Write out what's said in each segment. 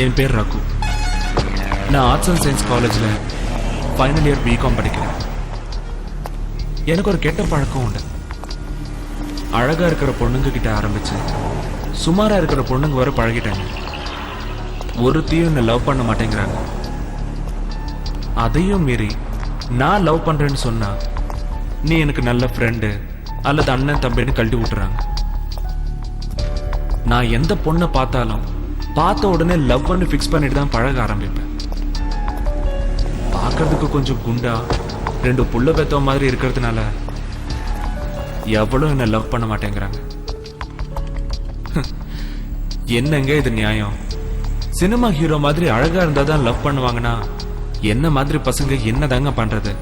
என் பேர் ரகு. நான் arts and science காலேஜில் ஃபைனல் இயர் பிகாம் படிக்கிறேன். எனக்கு ஒரு கெட்ட பழக்கம் உண்டு. அழகாக இருக்கிற பொண்ணுங்க கிட்ட ஆரம்பிச்சு சுமாராக இருக்கிற பொண்ணுங்க வர பழகிட்டாங்க. ஒருத்தையும் என்னை லவ் பண்ண மாட்டேங்கிறாங்க. அதையும் மீறி நான் லவ் பண்ணுறேன்னு சொன்னா நீ எனக்கு நல்ல ஃப்ரெண்டு அல்லது அண்ணன் தம்பின்னு கழட்டி விட்டுறாங்க. நான் எந்த பொண்ணை பார்த்தாலும் பார்த்த உடனே லவ் பண்ணி ஃபிக்ஸ் பண்ணிட்டு தான் பழக ஆரம்பிப்பேன். பார்க்கறதுக்கு கொஞ்சம் குண்டா 2 புள்ள பெத்த மாதிரி இருக்கிறதுனால எவ்வளவு என்ன லவ் பண்ண மாட்டேங்கிறாங்க. என்னங்க இது நியாயம்? சினிமா ஹீரோ மாதிரி அழகா இருந்தா தான் லவ் பண்ணுவாங்கன்னா என்ன மாதிரி பசங்க என்னதாங்க பண்றது?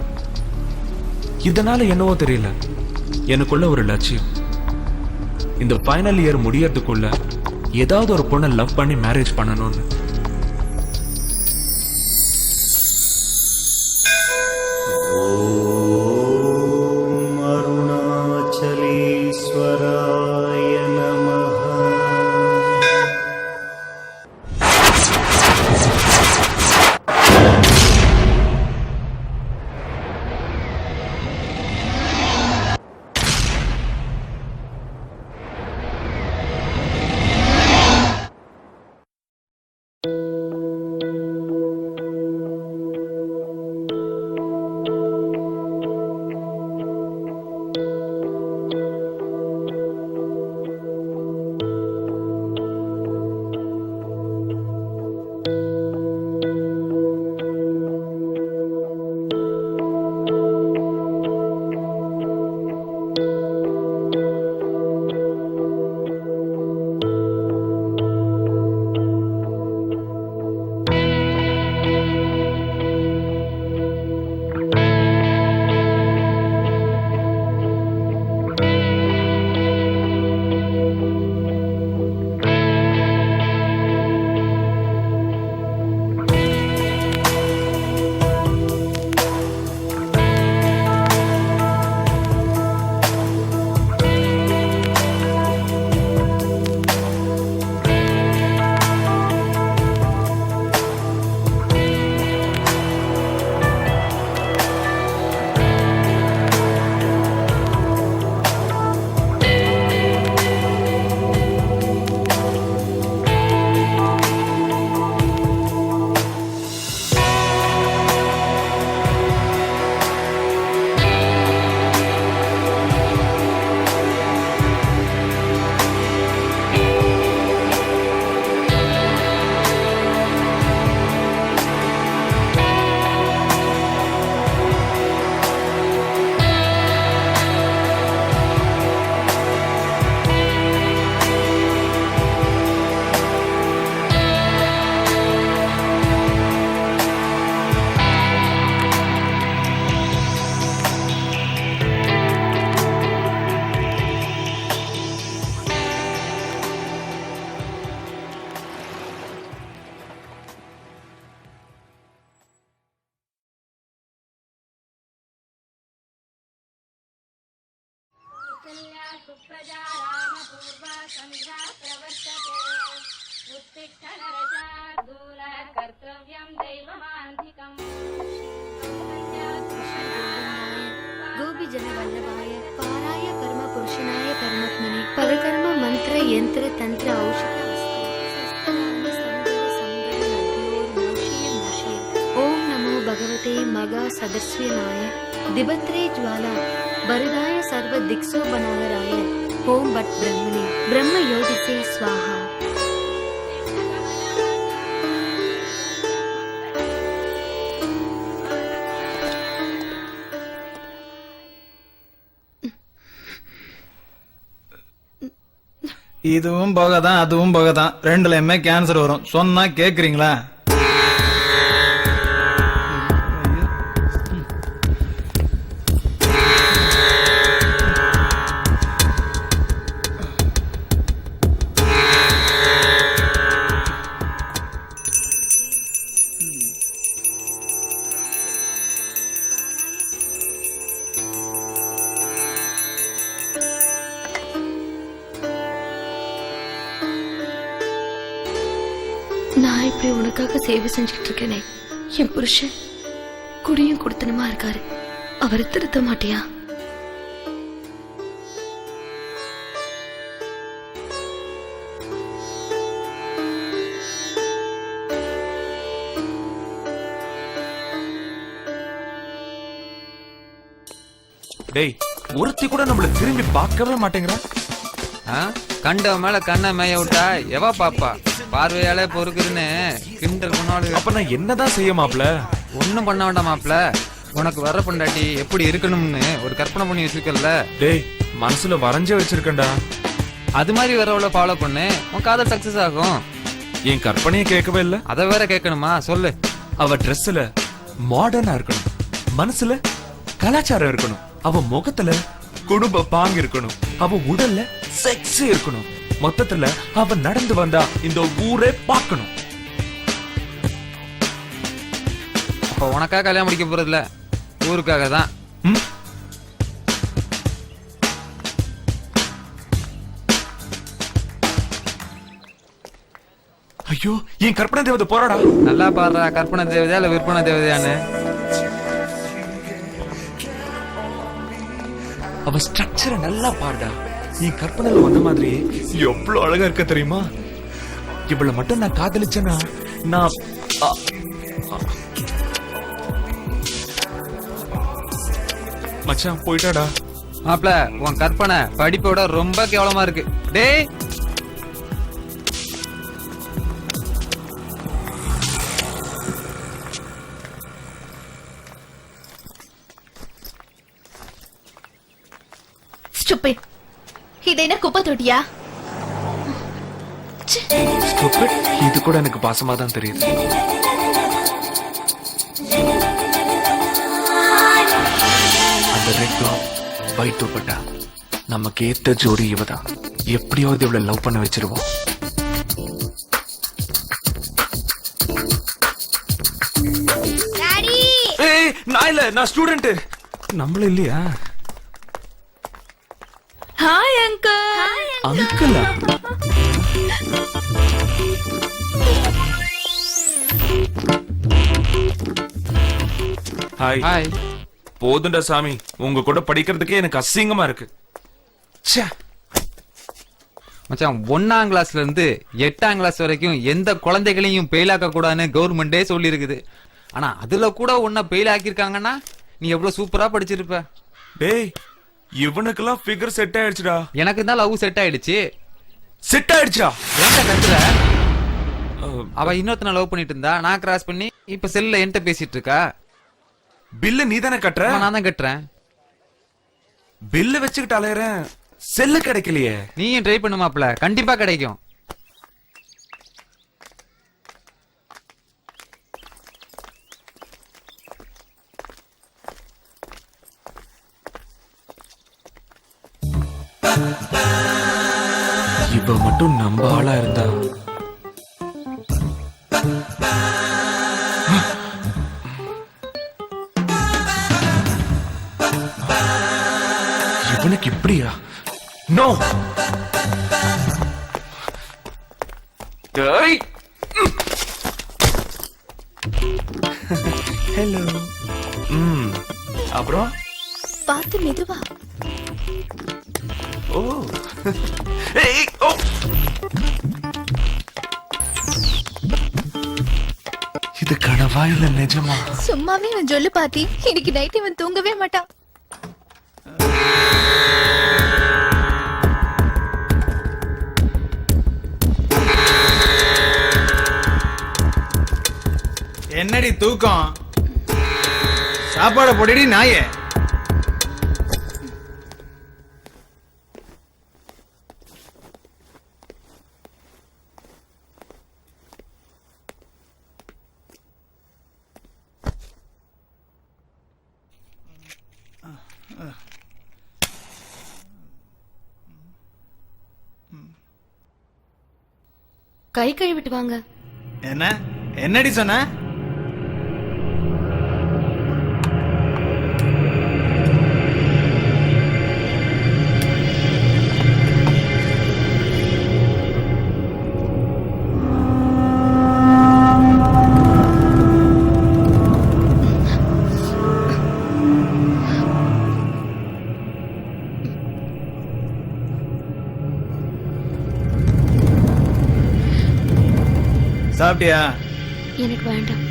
இதனால என்னவோ தெரியல, எனக்குள்ள ஒரு லட்சியம். இந்த ஃபைனல் இயர் முடியறதுக்குள்ள ஏதாவது ஒரு பொண்ணை லவ் பண்ணி மேரேஜ் பண்ணணும்னு. गोपी जन वल्लभाय पाराय कर्म पुरुषनाय कर्मत्मने पदकर्म मंत्र यंत्र तंत्र औषध ओम नमो भगवते मगा सदस्विनाय दिबत्रे ज्वाला बरदाय सर्व दिक्सो बनावराय ओम भट ब्रह्मणे ब्रह्म योदिते स्वाहा. இதுவும் போகதான் அதுவும் போகதான், ரெண்டுலயுமே கேன்சர் வரும். சொன்னா கேக்குறீங்களா? நான் இப்படி உனக்காக சேவை செஞ்சுட்டு இருக்கேனே, என் புருஷன் குடியும் குடுத்தனமா இருக்காரு, அவரை திருத்த மாட்டியா? டேய், ஒருத்தி கூட நம்மள திரும்பி பார்க்கவே மாட்டேங்கிறா. கண்ட மேல கண்ணை மேய விட்டா எவா பாப்பா? பார்வையாலே பொறுக்குதுன்னு கிண்டல் பண்ணாடு. அப்ப நான் என்னதான் செய்ய மாப்ள? ஒண்ணும் பண்ண வேண்டாம் மாப்ள. உனக்கு வர பொண்டாட்டி எப்படி இருக்கணும்னு ஒரு கற்பனை பண்ணி வச்சிருக்கல. டேய், மனசுல வரைஞ்சே வச்சிருக்கேன்டா. அது மாதிரி வரவள ஃபாலோ பண்ணு, உன் காதல் சக்சஸ் ஆகும். என் கற்பனையை கேட்கவே இல்ல. அதை வேற கேட்கணுமா? சொல்லு. அவ ட்ரெஸ்ல மாடர்னா இருக்கணும், மனசுல கலாச்சாரம் இருக்கணும், அவ முகத்துல குடும்ப பாங்கு இருக்கணும், அவ உடல்ல செக்ஸ் இருக்கணும், மொத்தத்துல அவ நடந்து வந்தா இந்த ஊரே பார்க்கணும். அப்ப உனக்காக கல்யாணம் முடிக்க போறது இல்ல, ஊருக்காக தான். ஐயோ, என் கற்பனை தேவதை போறாடா. நல்லா பாடுறா, கற்பனை தேவதையா இல்ல விற்பனை தேவதையான்னு. அவ ஸ்ட்ரக்சரை நல்லா பாடுடா. என் கற்பனையில வந்த மாதிரி எவ்வளவு அழகா இருக்க தெரியுமா? இவளை மட்டும் நான் காதலிச்சேன்னா நான் மச்சான் போயிட்டாடா. மாப்ள, உன் கற்பனை படிப்போட ரொம்ப கேவலமா இருக்கு. டேய், Stupid. இது என்ன குப்பை தொட்டியா? Stupid. இது கூட எனக்கு பாசமா தான் தெரியுது. அந்த ரெட் ஒயிட் துப்பட்டா நமக்கு ஏத்த ஜோடி இவதான். எப்படியாவது இவளை லவ் பண்ண வச்சிருவோம். ஏய், நான் இல்ல, நான் ஸ்டூடெண்ட். நம்மள இல்லையா? Hi uncle. அங்கிளா? ஹாய். ஹாய். போதுண்டா சாமி, உங்க கூட படிக்கிறதுக்கே எனக்கு அசிங்கமா இருக்கு. மச்சான், 1ஆம் கிளாஸ்ல இருந்து 8ஆம் கிளாஸ் வரைக்கும் எந்த குழந்தைகளையும் பெயில் ஆக்க கூடாதுன்னு கவர்மெண்டே சொல்லி இருக்குது. ஆனா அதுல கூட உன்னை பெயில் ஆக்கிருக்காங்கன்னா நீ எவ்வளவு சூப்பரா படிச்சிருப்ப. டேய், இவனுக்கெல்லாம் ஃபிகர் செட் ஆயிடுச்சுடா. எனக்கு தான் லவ் செட் ஆயிடுச்சு. செட் ஆயிடுச்சா? ஏன்டா கத்துற? அவ இன்னொருத்தனை லவ் பண்ணிட்டு இருந்தா, நான் கிராஸ் பண்ணி இப்ப செல்ல என்கிட்ட பேசிட்டு இருக்கா. பில்லு நீ தானே கட்டுற? நான் தான் கட்டுறேன். பில்லு வச்சுக்கிட்டு அலையறேன், செல்லு கிடைக்கலையே. நீயும் ட்ரை பண்ணுமாப்ல, கண்டிப்பா கிடைக்கும். இவ மட்டும் நம்ம ஆளா இருந்தா. இவனுக்கு இப்படியா? நோ. ஹலோ. அப்புறம் பார்த்து மெதுவா. ஓ. ஏய், ஓ. இது கனவா இல்ல நிஜமா? சும்மாவே அவன் சொல்லு பாத்தி, இன்னைக்கு நைட் இவன் தூங்கவே மாட்டான். என்னடி தூக்கம்? சாப்பாட போடுடி நாயே. கை கழுவிட்டு வாங்க. என்ன என்னடி சொன்ன? சாப்பிட்டியா? எனக்கு வேண்டாம்.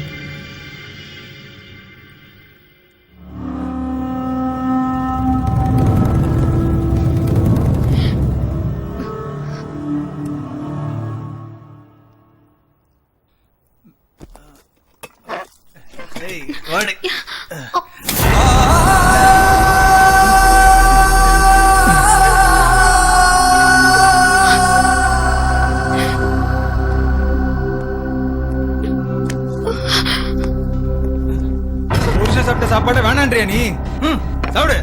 ஏய், வாடி. புருஷன் சாப்பிட்ட சாப்பாடு வேணான்றியா நீ? சாப்பிடு.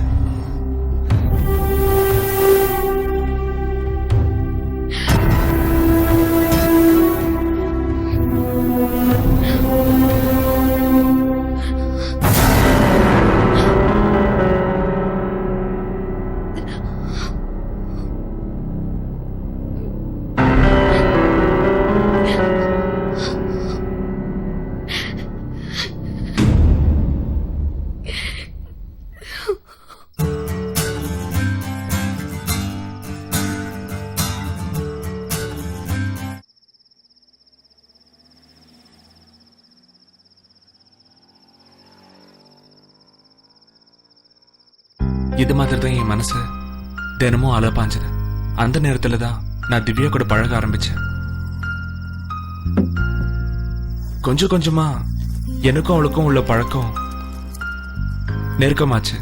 இது மாதிரி தான் என் மனசு தினமும் அலப்பாஞ்சது. அந்த நேரத்துல தான் நான் திவ்யா கூட பழக ஆரம்பிச்சேன். கொஞ்சம் கொஞ்சமா எனக்கும் அவளுக்கும் உள்ள பழக்கம் நெருக்கமாச்சு.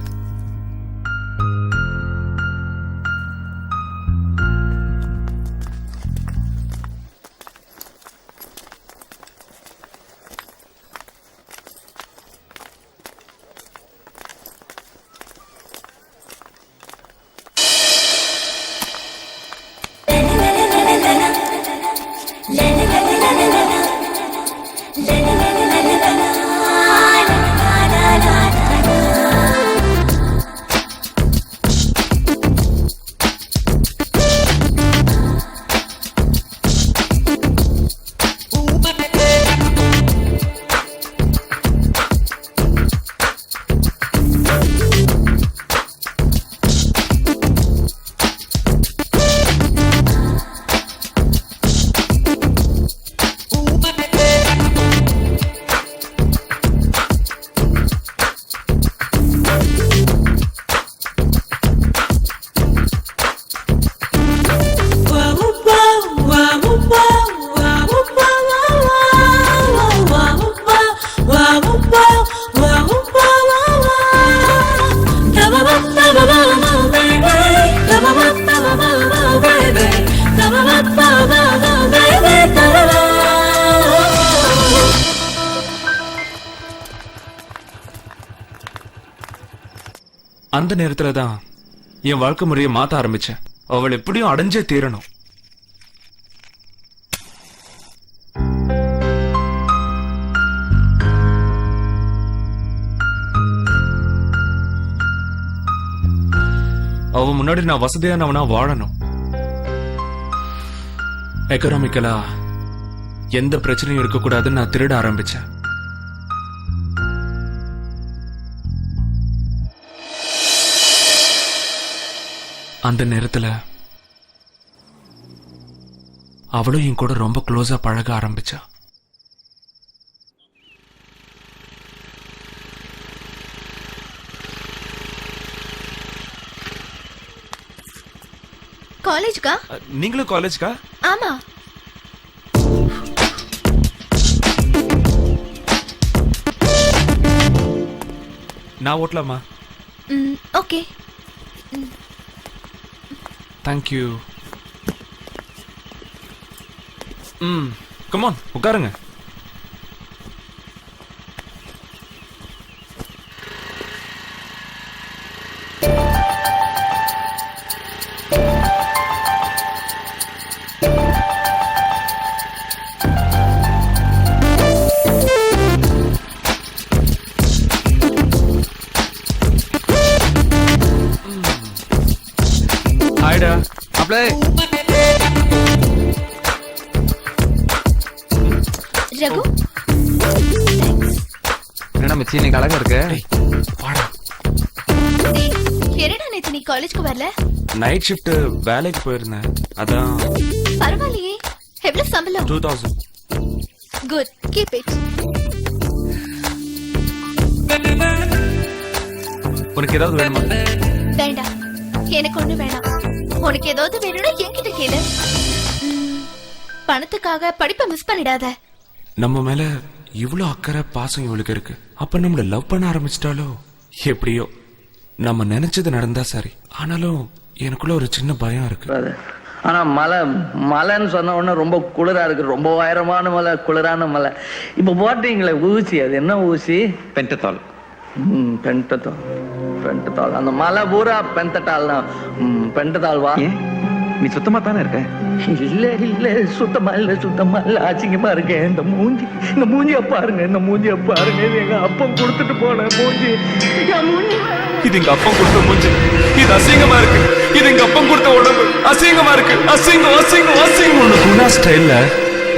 அந்த நேரத்துல தான் என் வாழ்க்கை முறையை மாத்த ஆரம்பிச்சேன். அவள் எப்படியும் அடைஞ்சே தீரணும். அவ முன்னாடி நான் வசதியானவனா வாழணும். எக்கனாமிக்கலா எந்த பிரச்சனையும் இருக்கக்கூடாதுன்னு நான் திருட ஆரம்பிச்சேன். அந்த நேரத்துல அவளும் என் கூட ரொம்ப க்ளோஸா பழக ஆரம்பிச்சா. காலேஜ்க்கா? நீங்களும் காலேஜ்க்கா? ஆமா. நான் ஓட்டலாமா? ஓகே. தேங்க்யூ. கமான் உட்காருங்க. ஹாய்டா. அப்படியே ரகு, என்னடா மச்சி இன்னைக்கு அழகா இருக்கு. வாடா. டேய், என்னடா நேத்து நீ காலேஜ்க்கு வரல? நைட் ஷிஃப்ட் வேலைக்கு போயிருந்தேன். அதான் பரவாயில்லையே. எவ்வளவு சம்பளம்? 2000. Good keep it. உனக்கு ஏதாவது வேணுமா? வேண்டாம், எனக்கு ஒண்ணு வேணாம். உனக்கு ஏதாவது வேணும்னா என்கிட்ட கேளு. பணத்துக்காக படிப்பை மிஸ் பண்ணிடாத. நம்ம மேல இவ்ளோ அக்கறை பாசம் இவளுக்கு இருக்கு. அப்ப நம்மள லவ் பண்ண ஆரம்பிச்சிட்டாலோ? எப்படியோ நம்ம நினைச்சது நடந்தா சரி. ஆனாலும் எனக்குள்ள ஒரு சின்ன பயம் இருக்கு. ஆனா மலைன்னு சொன்ன உடனே ரொம்ப குளிரா இருக்கு. ரொம்ப உயரமான மலை, குளிரான மலை. இப்ப போட்டீங்களே ஊசி, அது என்ன ஊசி? பென்டதால். பென்டதால். அந்த மலை பூரா பென்டதால் தான். பென்டதால் வா. நீ சுத்தமா தானே இருக்க? இல்ல சுத்தமா இல்ல அசிங்கமா இருக்கேன். இந்த மூஞ்சிய பாருங்க, இந்த மூஞ்சிய பாருங்க. இது எங்க அப்பம் கொடுத்துட்டு போன மூஞ்சி. இது எங்க அப்பம் கொடுத்த மூஞ்சி. இது அசிங்கமா இருக்கு. இது எங்க அப்பம் கொடுத்த உடம்பு அசிங்கமா இருக்கு. அசிங்கம். ஒண்ணு குணா ஸ்டைல்ல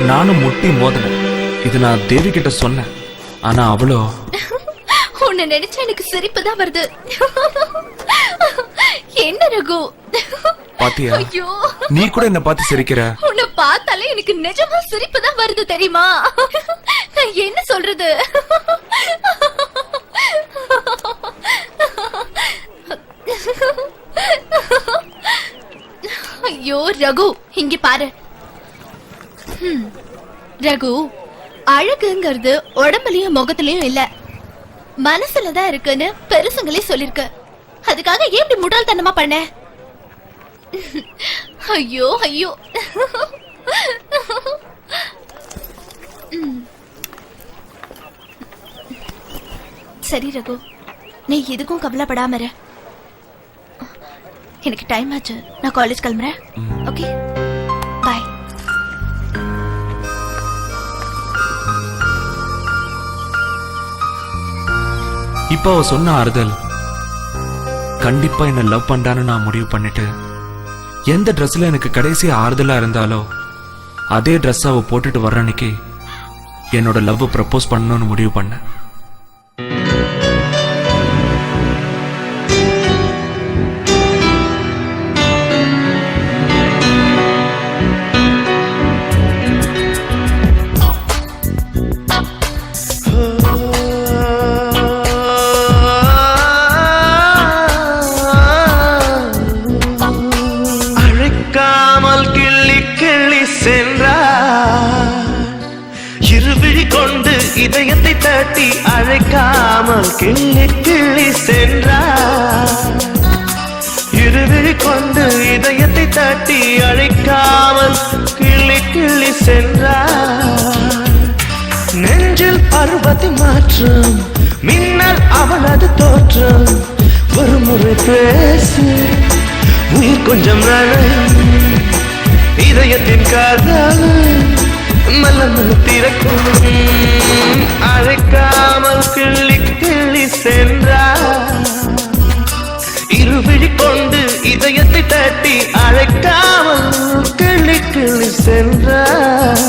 நானும் முட்டி மோதினேன். இது நான் தேவி கிட்ட சொன்னேன். ஆனா அவளோ உன்னை நினைச்சா எனக்கு சிரிப்பு தான் வருது. என்ன ரகு? பாத்தியா? ஐயோ, நீ கூட என்ன பார்த்து சிரிக்கிற. உன்னை பார்த்தாலே எனக்கு நிஜமா சிரிப்பு தான் வருது தெரியுமா? நான் என்ன சொல்றது? ஐயோ ரகு, இங்க பாரு. ரகு, அழகுங்கிறது உடம்புலயும் முகத்திலயும் இல்ல, மனசுலதான் இருக்குன்னு பெருசுங்களே சொல்லிருக்கு. அதுக்காக ஏன் இப்படி முட்டாள்தனமா பண்ண? ஐயோ. சரி ரகு, நீ எதுக்கும் கவலைப்படாம இரு. எனக்கு டைம் ஆச்சு, நான் காலேஜ் கிளம்புறேன். ஓகே, பாய். இப்ப அவ சொன்ன ஆறுதல் கண்டிப்பா என்ன லவ் பண்றான்னு நான் முடிவு பண்ணிட்டு, எந்த ட்ரெஸ்ல எனக்கு கடைசி ஆறுதலா இருந்தாலோ அதே ட்ரெஸ் அவ போட்டுட்டு வர்ற அன்னைக்கு என்னோட லவ் ப்ரப்போஸ் பண்ணணும்னு முடிவு பண்ணேன். இதயத்தை தட்டி அழைக்காமல் கிள்ளி சென்றார். இருவிழி கொண்டு இதயத்தை தட்டி அழைக்காமல் கிள்ளி சென்றார். நெஞ்சில் பருவத்தை மாற்றம், மின்னல் அவளது தோற்றம். ஒரு முறை பேசு, உயிர் கொஞ்சம் நனையும். இதயத்தின் காதல் மெல்ல திறக்கும். அழைக்காமல் கிள்ளி சென்றார். இருவிழி கொண்டு இதயத்தை தட்டி அழைக்காமல் கிள்ளி சென்றார்.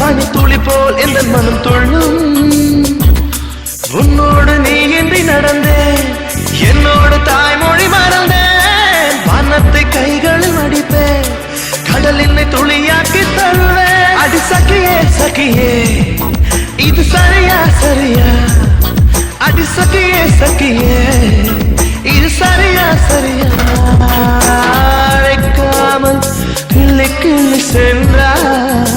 பனி துளி போல் எந்த மனம் துள்ளும். உன்னோடு நீ இன்றி நடந்தேன், என்னோடு தாய்மொழி மறந்தேன். வானத்தை கைகளில் அடிப்பேன், கடலில் துளியாக்கி தருவேன். அடி சகியே இது சரியா? அடி சகியே இது சரியா? அழைக்காமல் கிள்ளி சென்றார்.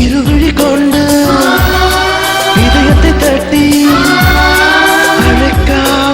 இருவிழி கொண்டு இதயத்தை தட்டி அழைக்காமல்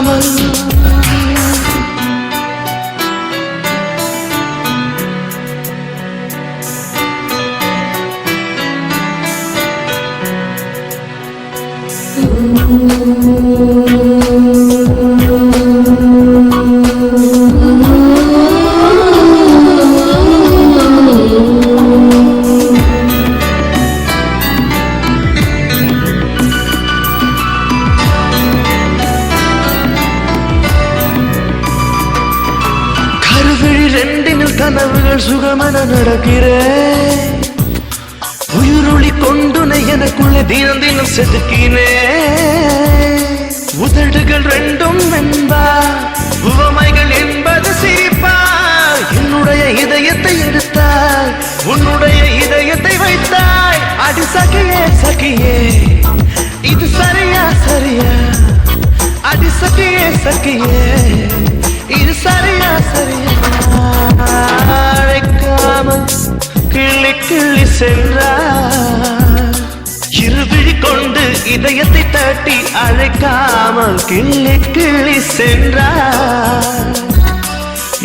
கனவுகள் சுகமன நடக்கிறேன் உயிருளி கொண்டுனை எனக்குள்ளே தினம் தினம் செதுக்கினேன் உதடுகள் ரெண்டும் வெண்பா உவமைகள் என்பது சிரிப்பா என்னுடைய இதயத்தை எடுத்தாய் உன்னுடைய இதயத்தை வைத்தாய் அடி சகியே சகியே இது சரியா சரியா அடி சகியே சகியே இது சரியா சரியா அழைக்காமல் கிள்ளி கிள்ளி சென்றார் இருவிழி கொண்டு இதயத்தை தட்டி அழைக்காமல் கிள்ளி கிள்ளி சென்றார்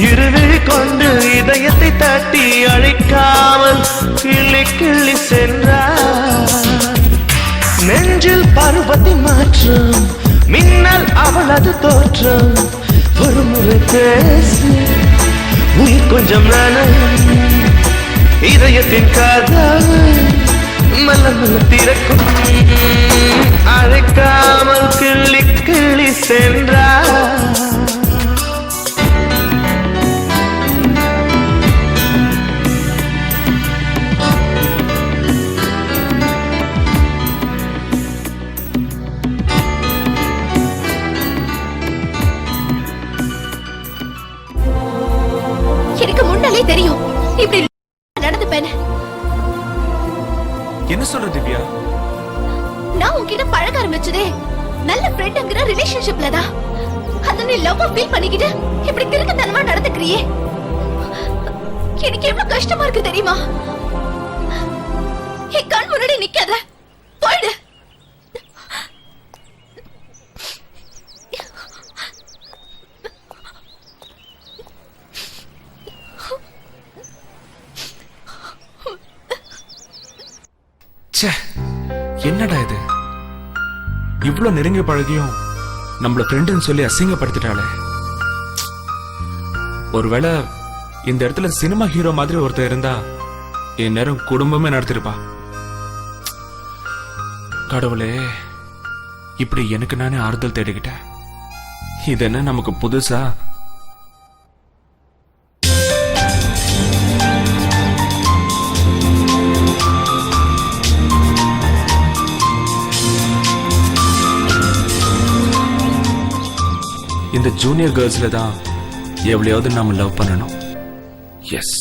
இருவிழி கொண்டு இதயத்தை தட்டி அழைக்காமல் கிள்ளி கிள்ளி சென்றார் நெஞ்சில் பருவத்தின் மாற்றம் மின்னல் அவளது தோற்றம் ஒரு முறை பேசி உயிர் கொஞ்சம் நனையும் இதயத்தின் காதல் மெல்ல மெல்ல திறக்கும் அழைக்காமல் கிள்ளி கிள்ளி சென்றார் எனக்கு முன்னாலே தெரியும் இப்படி நடந்துப்பேன். என்ன சொல்ற திவ்யா? நான் உன்கிட்ட பழக ஆரம்பிச்சதே நல்ல ஃப்ரெண்ட்ங்கிற ரிலேஷன்ஷிப்ல தான். அத நீ லவ் ஃபீல் பண்ணிக்கிட்டு இப்படி கிறுக்குத்தனமா நடந்துக்கிறியே, எனக்கு எவ்வளவு கஷ்டமா இருக்கு தெரியுமா? என் கண் முன்னாடி நிக்காத, போயிடு. என்னடா இது, இவ்வளவு நெருங்கி பழகியும் நம்மள ஃப்ரெண்டுன்னு சொல்லி அசிங்கப்படுத்திட்டாளே. ஒருவேளை இந்த இடத்துல சினிமா ஹீரோ மாதிரி ஒருத்தர் இருந்தா என் நேரம் குடும்பமே நடத்திருப்பா. கடவுளே, இப்படி எனக்கு நானே ஆறுதல் தேடிக்கிட்டேன். இது என்ன நமக்கு புதுசா? இந்த ஜூனியர் கேர்ள்ஸ்ல தான் எவ்வளையாவது நாம லவ் பண்ணணும். எஸ்,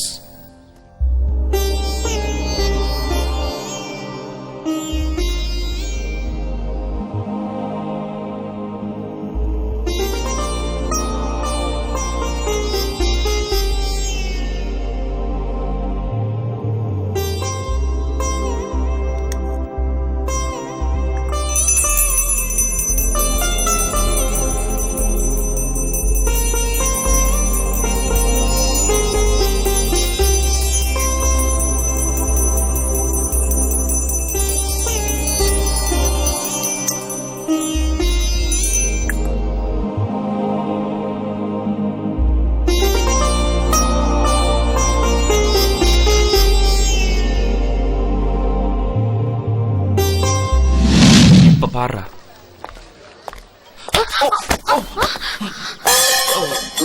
பாரு.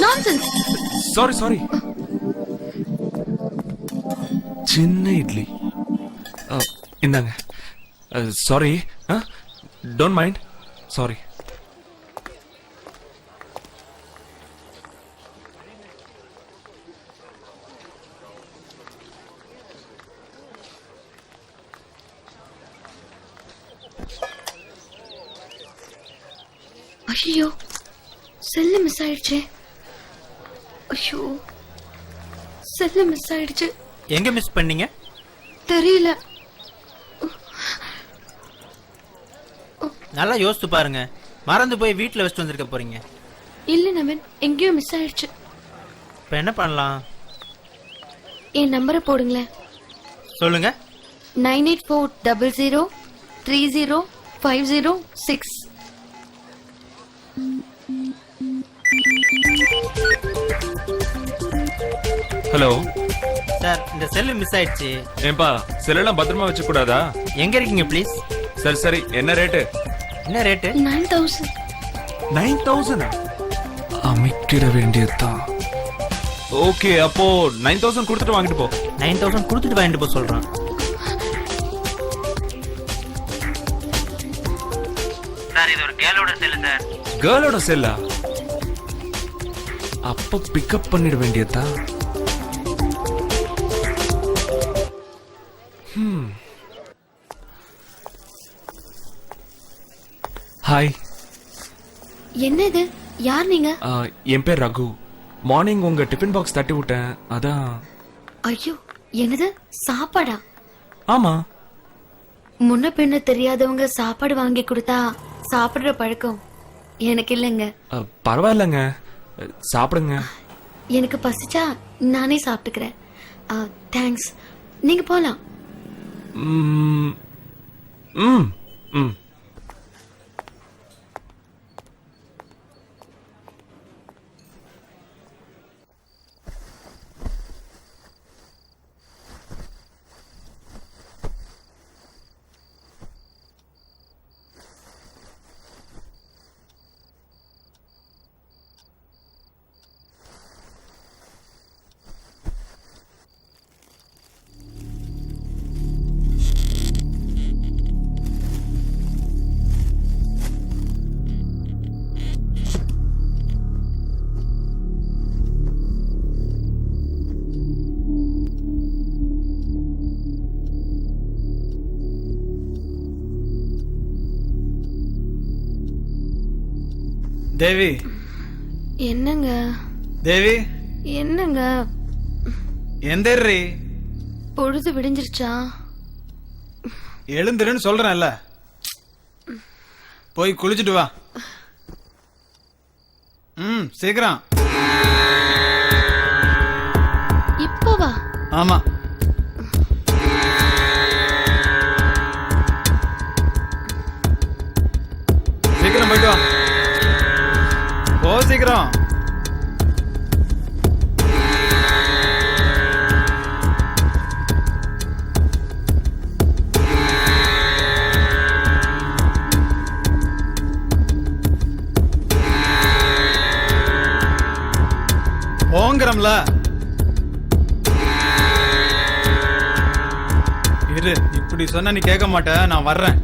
நான்சென்ஸ். சாரி. சின்ன இட்லி இந்தாங்க. Sorry, don't mind. சாரி. ஐயோ, செல்லு மிஸ் ஆயிடுச்சு. ஐயோ, செல்லு மிஸ் ஆயிடுச்சு. எங்க மிஸ் பண்ணீங்க? தெரியல. நல்லா யோசிச்சு பாருங்க. மறந்து போய் வீட்டுல வச்சுட்டு வந்திருக்க போறீங்க. இல்ல நவீன், எங்கேயோ மிஸ் ஆயிடுச்சு. இப்ப என்ன பண்ணலாம்? என் நம்பரை போடுங்களேன். சொல்லுங்க. 9840030506. ஹலோ சார், இந்த செல்லு மிஸ் ஆயிடுச்சு. ஏன்பா, செல்லெல்லாம் பத்திரமா வச்சு கூடாதா? எங்க இருக்கீங்க ப்ளீஸ்? சரி, என்ன ரேட்டு? என்ன ரேட்டு? 9000. 9000? அமைக்கிட வேண்டியதுதான். ஓகே அப்போ 9000 கொடுத்துட்டு வாங்கிட்டு போ. 9000 கொடுத்துட்டு வாங்கிட்டு போக சொல்றான். சார் இது ஒரு கேலோட செல்லு சார். கேர்ளோட செல்லா? அப்ப பிக்கப் பண்ணிட வேண்டியதா? ஹாய். என்ன இது? யார் நீங்க? என் பேர் ரகு. மார்னிங் உங்க டிஃபன் பாக்ஸ் தட்டி விட்டேன், அதான். ஐயோ, என்னது சாப்பாடா? ஆமா. முன்ன பின்ன தெரியாதவங்க சாப்பாடு வாங்கி கொடுத்தா சாப்பிடுற பழக்கம் எனக்கு இல்லைங்க. பரவாயில்லைங்க, சாப்பிடுங்க. எனக்கு பசிச்சா நானே சாப்பிட்டுக்கிறேன். தேங்க்ஸ். நீங்க போலாம். ம் ம் ம் தேவி, என்னங்க? தேவி, என்னங்க? எந்தேர்றி? பொழுது விடிஞ்சிருச்சா? எழுந்துருன்னு சொல்றேன்ல, போய் குளிச்சுட்டு வா. சீக்கிரம். இப்போ வா. ஆமா. சீக்கிரம் போயிட்டு வா. போ சீக்கிரம். போங்கறம்ல. இரு, இப்படி சொன்னா நீ கேட்க மாட்ட, நான் வர்றேன்.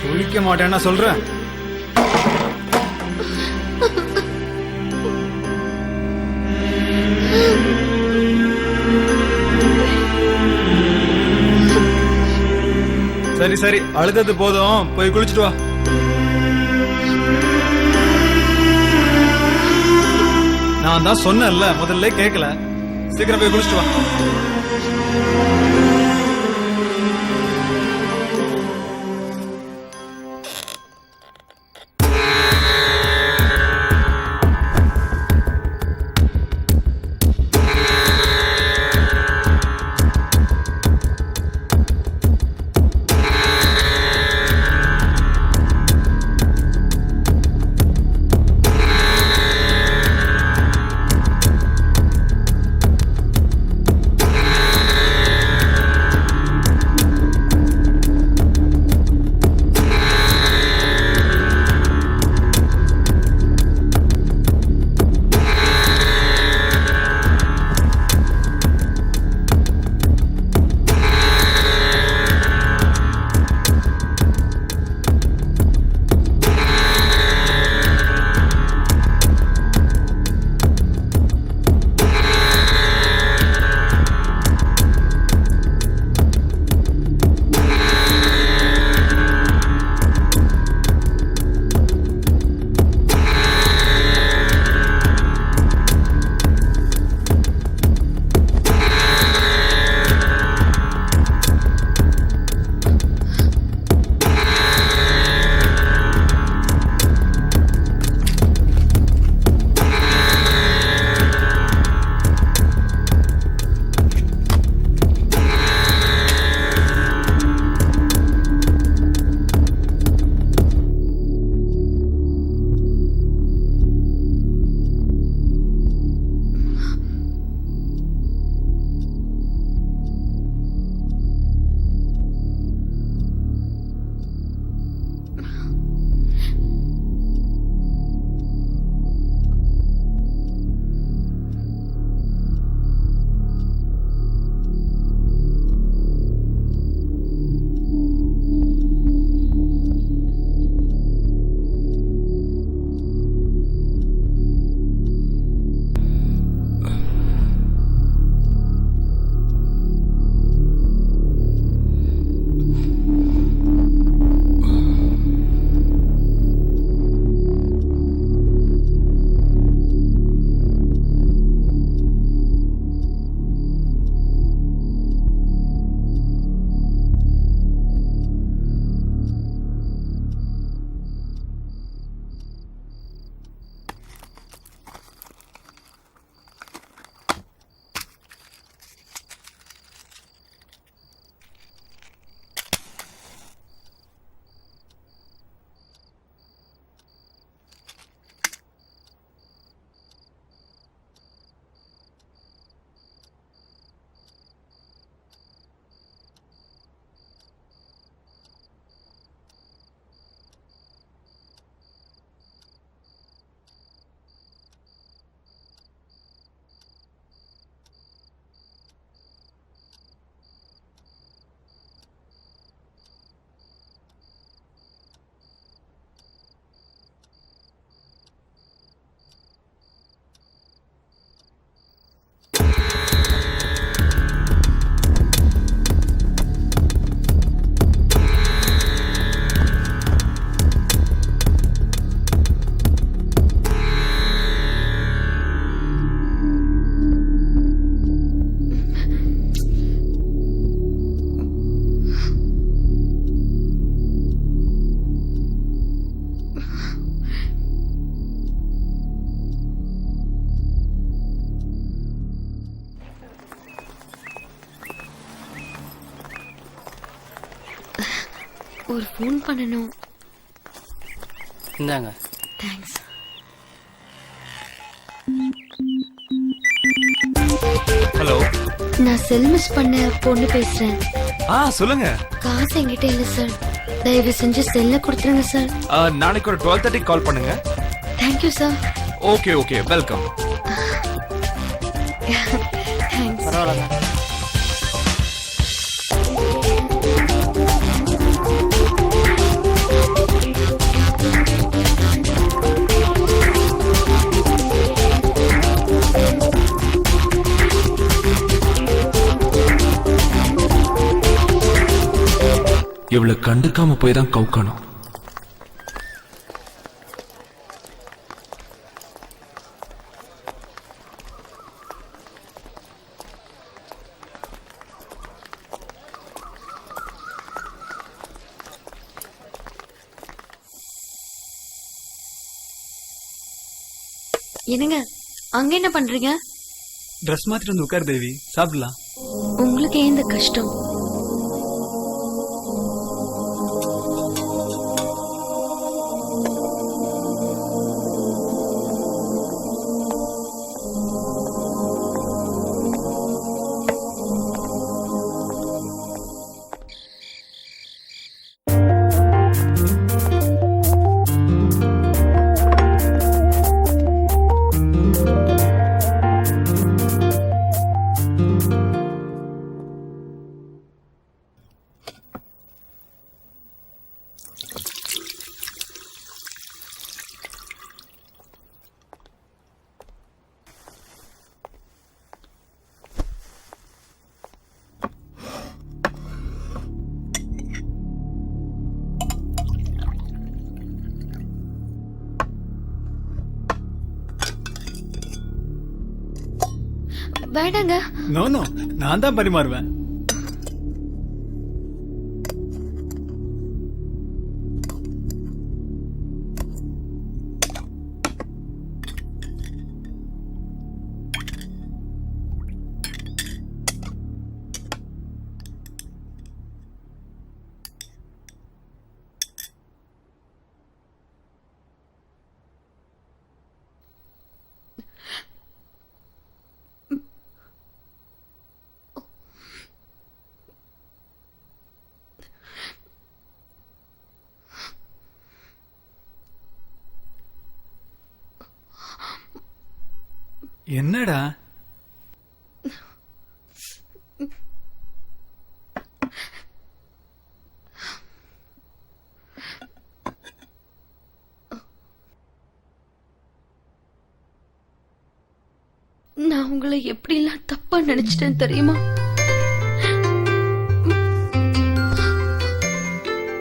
குளிக்க மாட்டேன்னா சொல்றேன். சரி சரி, அழுதது போதும், போய் குளிச்சுட்டு வா. நான் தான் சொன்னேன்ல, முதல்ல கேட்கல. சீக்கிரம் போய் குளிச்சுட்டு வா. ஒரு ஃபோன் பண்ணணும். இந்தாங்க. தேங்க்ஸ். ஹலோ. நான் செல் மிஸ் பண்ண பொண்ணு பேசுறேன். சொல்லுங்க. காசு என்கிட்ட இல்ல சார். தயவு செஞ்சு செல்ல கொடுத்துருங்க சார். நாளைக்கு ஒரு 12:30 கால் பண்ணுங்க. Thank you sir. Okay welcome. Thanks. பரவாயில்ல. இவ்வளவு கண்டுக்காம போய் தான் கவுக்கணும். என்னங்க அங்க என்ன பண்றீங்க? ட்ரெஸ் மாத்திட்டு வந்து உட்கார் தேவி, சாப்பிடலாம். உங்களுக்கு ஏன் இந்த கஷ்டம்? வேண்டாங்க. நோ நான் தான் பரிமாறுவேன். என்னடா? நான் உங்களை எப்படி எல்லாம் தப்பா நினைச்சிட்டேன் தெரியுமா?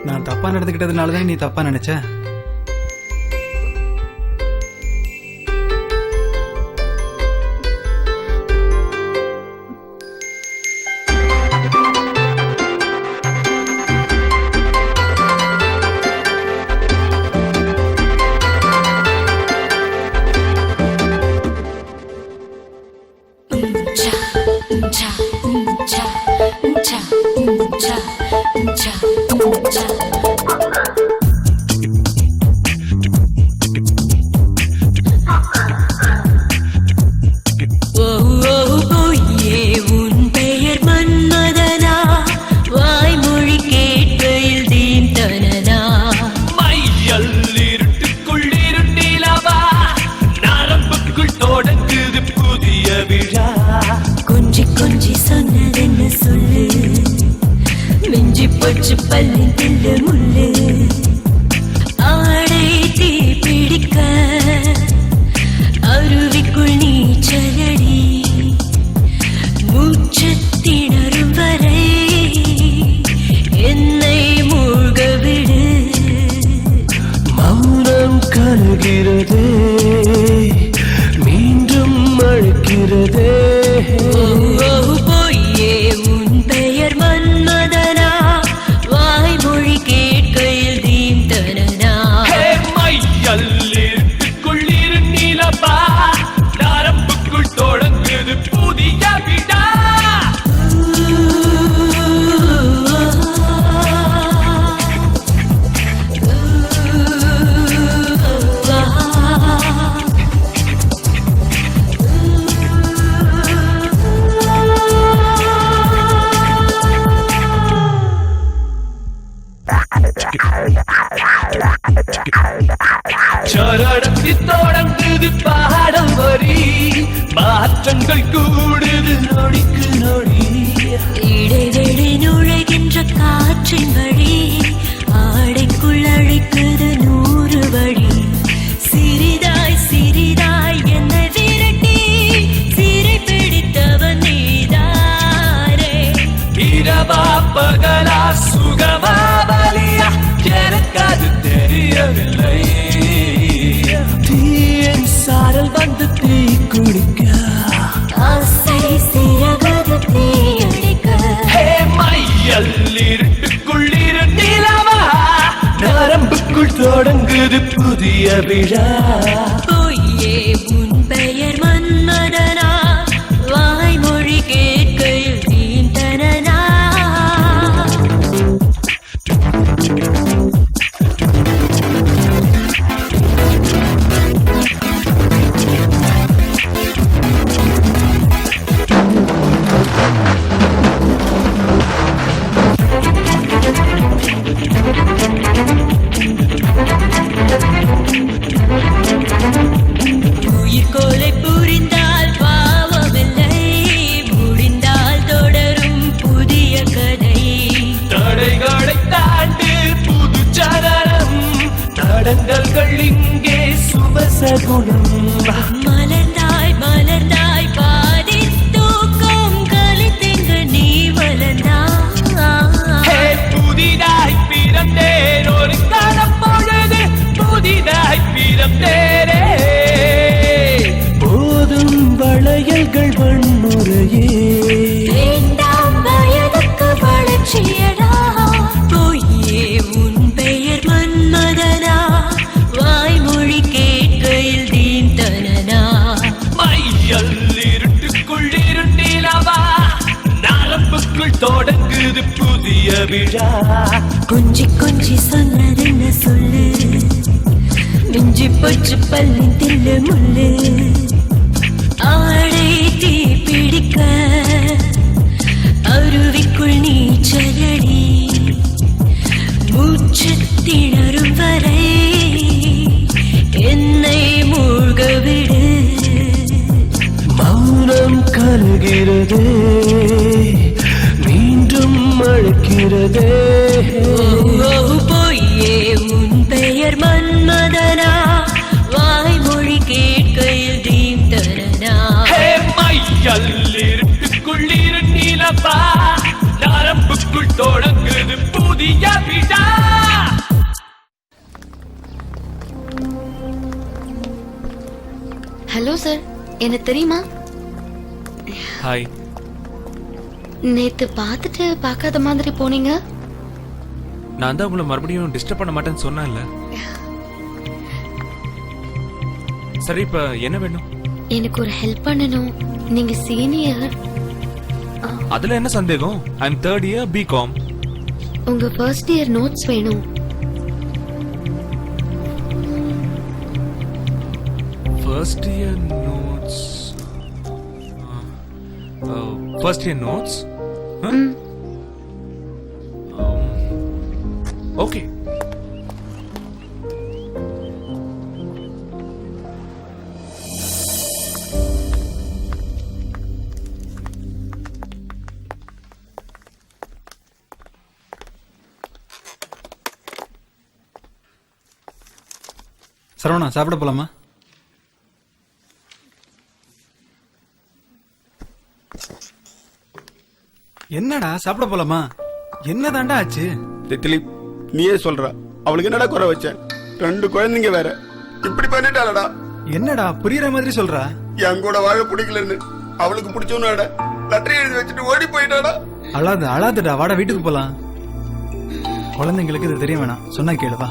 நான் தப்பா நடந்துக்கிட்டதுனாலதான் நீ தப்பா நினைச்ச. மீண்டும் அழைக்கிறதே. பொய்யே உன் பெயர் மன்மதனா, வாய்மொழி கேட்கையில் காலங்கள் கூடுது நொடிக்கு நொடி இடைவெளி நுழைகின்ற காற்றின் வழி ஆடைக்குள் அழைக்குது 100 வழி சிறிதாய் சிறிதாய் என்னை விரட்டி சிறை பிடித்தவன் நீதானே இரவா பகலா சுகமா வலியா எனக்கு அது தெரியவில்லை தீயின் சாரல் வந்து தீ குடிக்க ஆசை சிறகது தீயடிக்க மையல் இருட்டுக்குள் இரு நிலவா நரம்புக்குள் தொடங்குது புதிய விழா பொய்யே உன் பெயர் மன்மதனா வாய்மொழி கேட்கையில் தீண்டனா உயிர்கொலை புரிந்தால் பாவமில்லை முடிந்தால் தொடரும் புதிய கதை தடைகளை தாண்டு புது சரணம் தடங்கல்கள் இங்கே சுபசகுணம் மலர்ந்தாய் மலர்ந்தாய் பாதி தூக்கம் கலித்தெங்கு நீ வளர்ந்தாய் புதிதாய் பிறந்தேன் ஒரு கணப்பொழுது புதிதாய் பிறந்தேனே போதும் வளையல்கள் வன்முறையே வேண்டாம் வயதுக்கு வளர்ச்சியடா பொய்யே உன் பெயர் மன்மதனா வாய்மொழி கேட்கையில் தீண்டனா மையல் இருட்டுக்குள் இருண்டிலவா நரம்புக்குள் தொடங்குது புதிய விழா கொஞ்சி கொஞ்சி சொன்னதென்ன சொல்லு மிஞ்சி போச்சு பல்லின் தில்லு முள்ளு ஆடை தீ பிடிக்க அருவிக்குள் நீச்சலடி மூச்சு திணறும் வரை என்னை மூழ்க விடு மௌனம் கலகிறது மீண்டும் அழைக்கிறதே பொய்யே உன் பெயர் மன்மதனா வாய்மொழி கேட்கையில் தீண்டனா மையல் இருட்டுக்குள் இருநிலவா நரம்புக்குள் தொடங்குது புதிய விழா ஹலோ சார், என்ன தெரியுமா? ஹாய். நேத்து பார்த்துட்டு பார்க்காத மாதிரி போனீங்க. நான் தான் உங்களை மறுபடியும் டிஸ்டர்ப் பண்ண மாட்டேன்னு சொன்னேன்ல. சரி, இப்ப என்ன வேணும்? எனக்கு ஒரு ஹெல்ப் பண்ணணும். நீங்க சீனியர். அதுல என்ன சந்தேகம்? ஐ அம் 3rd year BCom. உங்க ஃபர்ஸ்ட் இயர் நோட்ஸ் வேணும். First year notes. First year notes? Okay. Saravana, சாப்பிட போலாமா? என்னடா சாப்பிட போலாமா? என்னதாண்டா ஆச்சு? திலீப், நீயே சொல்ற, அவளுக்கு என்னடா குறை வச்ச? 2 குழந்தைங்க வேற, இப்படி பண்ணிட்டாளடா. என்னடா புரியுற மாதிரி சொல்றா? என் கூட வாழ பிடிக்கலன்னு அவளுக்கு பிடிச்சவனோட லெட்டர் எழுதி வச்சுட்டு ஓடி போயிட்டாடா. அழாதுடா, வாடா வீட்டுக்கு போலாம். குழந்தைங்களுக்கு இது தெரிய வேணாம், சொன்னா கேளுவா.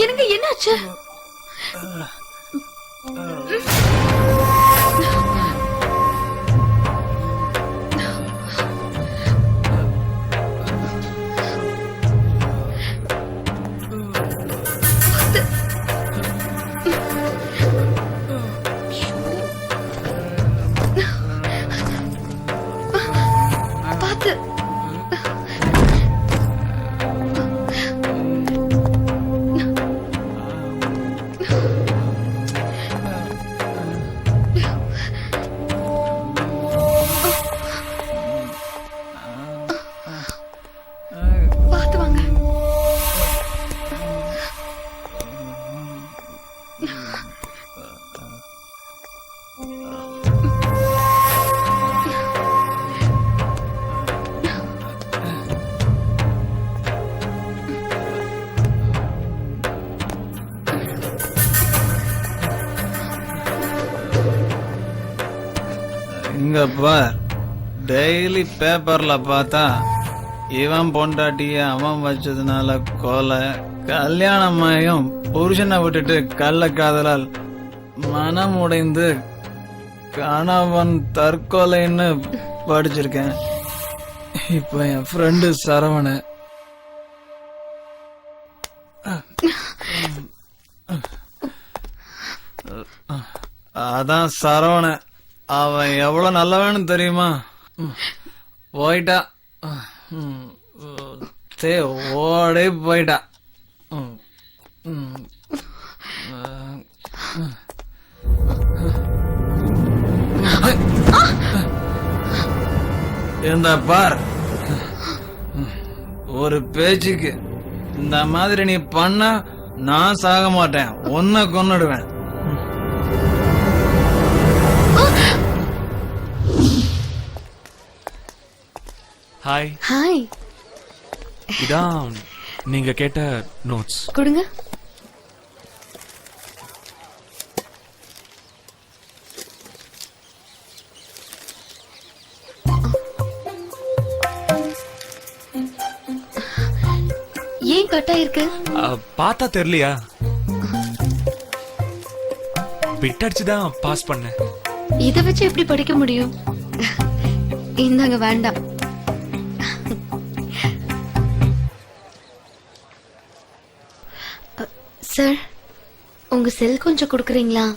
எனக்கு என்னாச்சு? பார்த்து. பார்த்து வாங்க. இங்க பார், டெய்லி பேப்பர்ல பார்த்தா இவன் பொண்டாட்டிய அவன் வச்சதுனால கொலை, கல்யாணமாயும் புருஷனை விட்டுட்டு கள்ள காதலால் மனம் உடைந்து கணவன் தற்கொலைன்னு படிச்சிருக்கேன். இப்ப என் ஃப்ரெண்டு சரவண அதான் சரவண, அவன் எவ்வளவு நல்லவன்னு தெரியுமா? போயிட்டா, ஓடே போயிட்டா. இந்த பார், ஒரு பேச்சுக்கு இந்த மாதிரி நீ பண்ண நான் சாக மாட்டேன், உன்னை கொன்னுடுவேன். ஹாய். ஹாய். இதான் நீங்க கேட்ட நோட்ஸ். கொடுங்க. ஏன் கட்டா இருக்கு? பார்த்தா தெரியலையா? பிட்டடிச்சுதான் பாஸ் பண்ணேன். இத வச்சு எப்படி படிக்க முடியும்? இந்தாங்க, வேண்டாம். சார், உங்க செல் கொஞ்சம் கொடுக்குறீங்களா?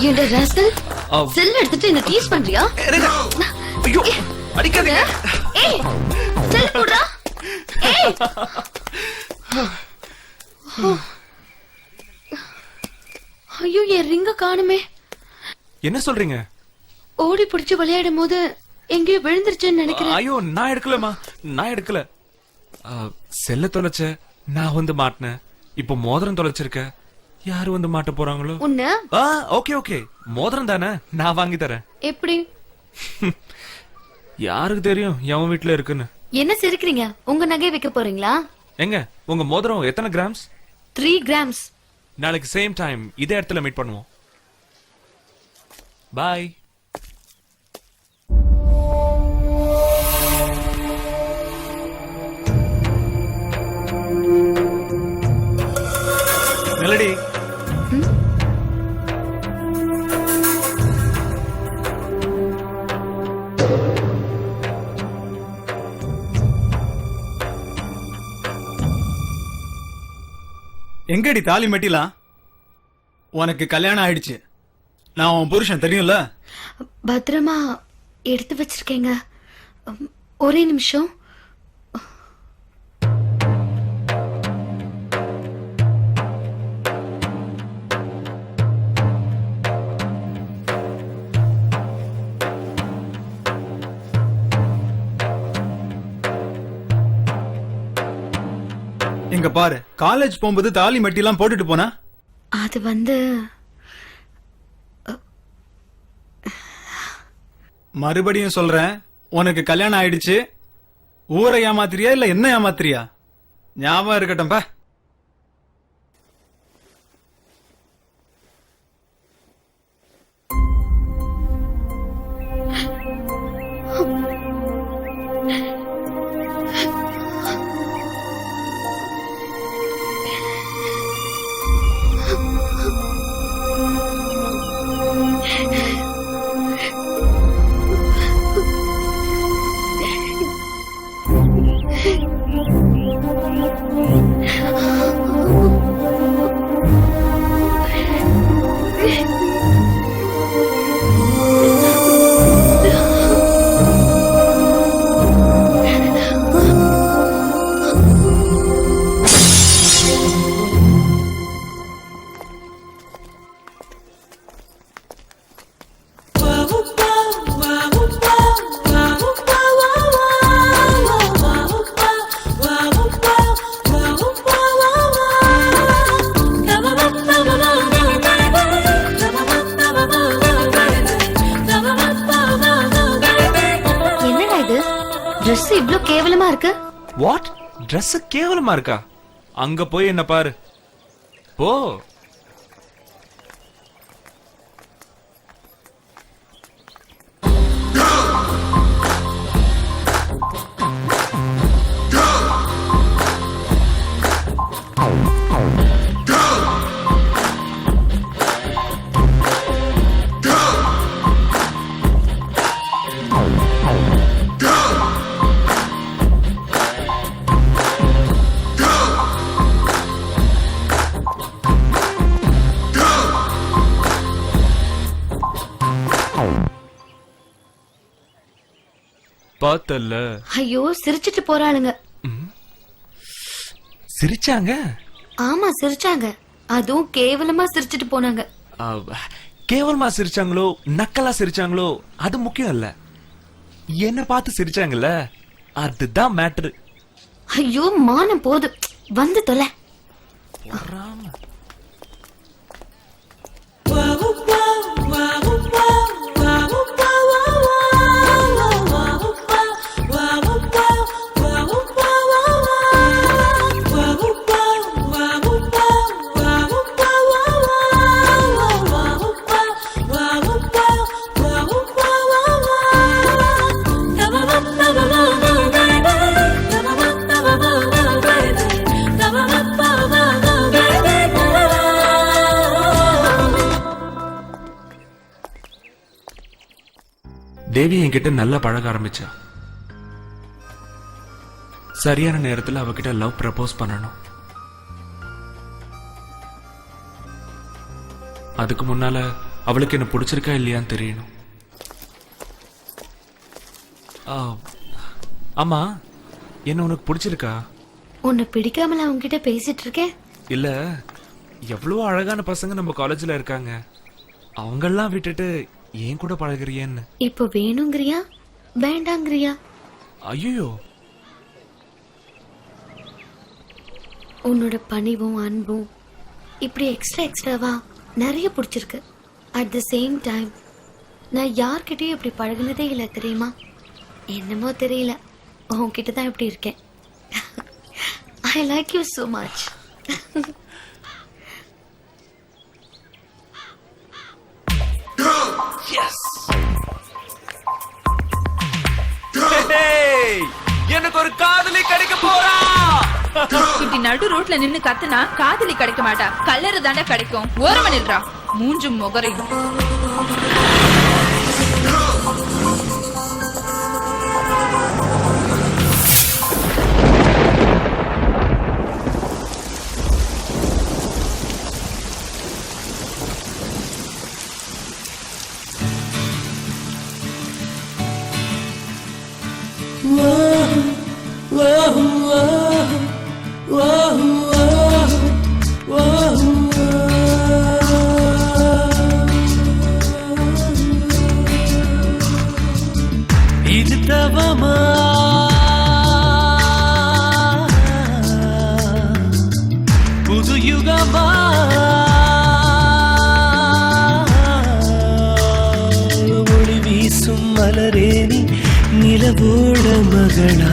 என்ன ராஸ்கல், செல் எடுத்துட்டு என்ன டீஸ் பண்றியா? ஐயோ, அடிக்காதீங்க. ஏய், செல் குடுறா. ஏய், ஐயோ, என் ரிங்க காணுமே. என்ன சொல்றீங்க? ஓடி பிடிச்சு விளையாடும் போது எங்கேயோ விழுந்துருச்சுன்னு நினைக்கிறேன். ஐயோ, நான் எடுக்கலமா, நான் எடுக்கல. செல்ல தொலைச்ச, நான் வந்து மாட்டினேன். இப்போ மோதிரம் தொலைச்சிருக்க, யாரு வந்து மாட்ட போறாங்களோ? உன்ன ஓகே ஓகே, மோதிரம் தானே, நான் வாங்கி தரேன். எப்படி? யாருக்கு தெரியும் எவன் வீட்டுல இருக்குன்னு? என்ன சிரிக்கிறீங்க? உங்க நகை வைக்க போறீங்களா? எங்க உங்க மோதிரம் எத்தனை கிராம்ஸ்? 3 grams. நாளைக்கு சேம் டைம் இதே இடத்துல மீட் பண்ணுவோம். பாய். மெலடி, எங்கடி தாலி மெட்டிலாம்? உனக்கு கல்யாணம் ஆயிடுச்சு, நான் உன் புருஷன் தெரியும்ல? பத்திரமா எடுத்து வச்சிருக்கேங்க. ஒரே நிமிஷம். இங்க பாரு, காலேஜ் போகும்போது தாலி மெட்டி எல்லாம் போட்டுட்டு போனா? அது வந்து மறுபடியும் சொல்றேன், உனக்கு கல்யாணம் ஆயிடுச்சு. ஊரை ஏமாத்திரியா இல்ல என்ன ஏமாத்திரியா? ஞாபகம் இருக்கட்டும் பா. Dress இவ்ளோ கேவலமா இருக்கு. வாட்? Dress கேவலமா இருக்கா? அங்க போய் என்ன பாரு. போ. பார்த்தல்ல. ஐயோ, சிரிச்சிட்டு போறாளுங்க. சிரிச்சாங்க? ஆமா, சிரிச்சாங்க. அதுவும் கேவலமா சிரிச்சிட்டு போனாங்க. கேவலமா சிரிச்சாங்களோ நக்கலா சிரிச்சாங்களோ அது முக்கியம் இல்ல, என்ன பார்த்து சிரிச்சாங்கல்ல அதுதான் மேட்ரு. ஐயோ, மானம் போது, வந்து தொலை. தேவி என்கிட்ட நல்லா பழக ஆரம்பிச்சா. சரியான நேரத்தில் அவகிட்ட லவ் ப்ரப்போஸ் பண்ணணும். அதுக்கு முன்னால அவளுக்கு என்ன பிடிச்சிருக்கா இல்லையான்னு தெரியணும். ஆமா, என்ன உனக்கு பிடிச்சிருக்கா? உன்னை பிடிக்காமல அவங்க கிட்ட பேசிட்டு இருக்கேன். இல்ல, எவ்வளவு அழகான பசங்க நம்ம காலேஜ்ல இருக்காங்க, அவங்கெல்லாம் விட்டுட்டு ஏன் கூட பழகுறியன்னு. இப்ப வேணுங்கிறியா வேண்டாங்கிறியா? ஐயோ, உன்னோட பணிவும் அன்பும் இப்படி எக்ஸ்ட்ராவா நிறைய பிடிச்சிருக்கு. அட் த சேம் டைம் நான் யார்கிட்டயும் இப்படி பழகுனதே இல்லை தெரியுமா? என்னமோ தெரியல, உன்கிட்ட தான் இப்படி இருக்கேன். I like you so much. எனக்கு ஒரு காதலி கிடைக்க போறா. இப்படி நடு ரோட்ல நின்னு கத்துனா காதலி கிடைக்க மாட்டா, கல்லறு தாண்டா கிடைக்கும். ஓரமா நில்றா, மூஞ்சும் முகரையும். இது தவமா மலரேனி நிலவோட மகளா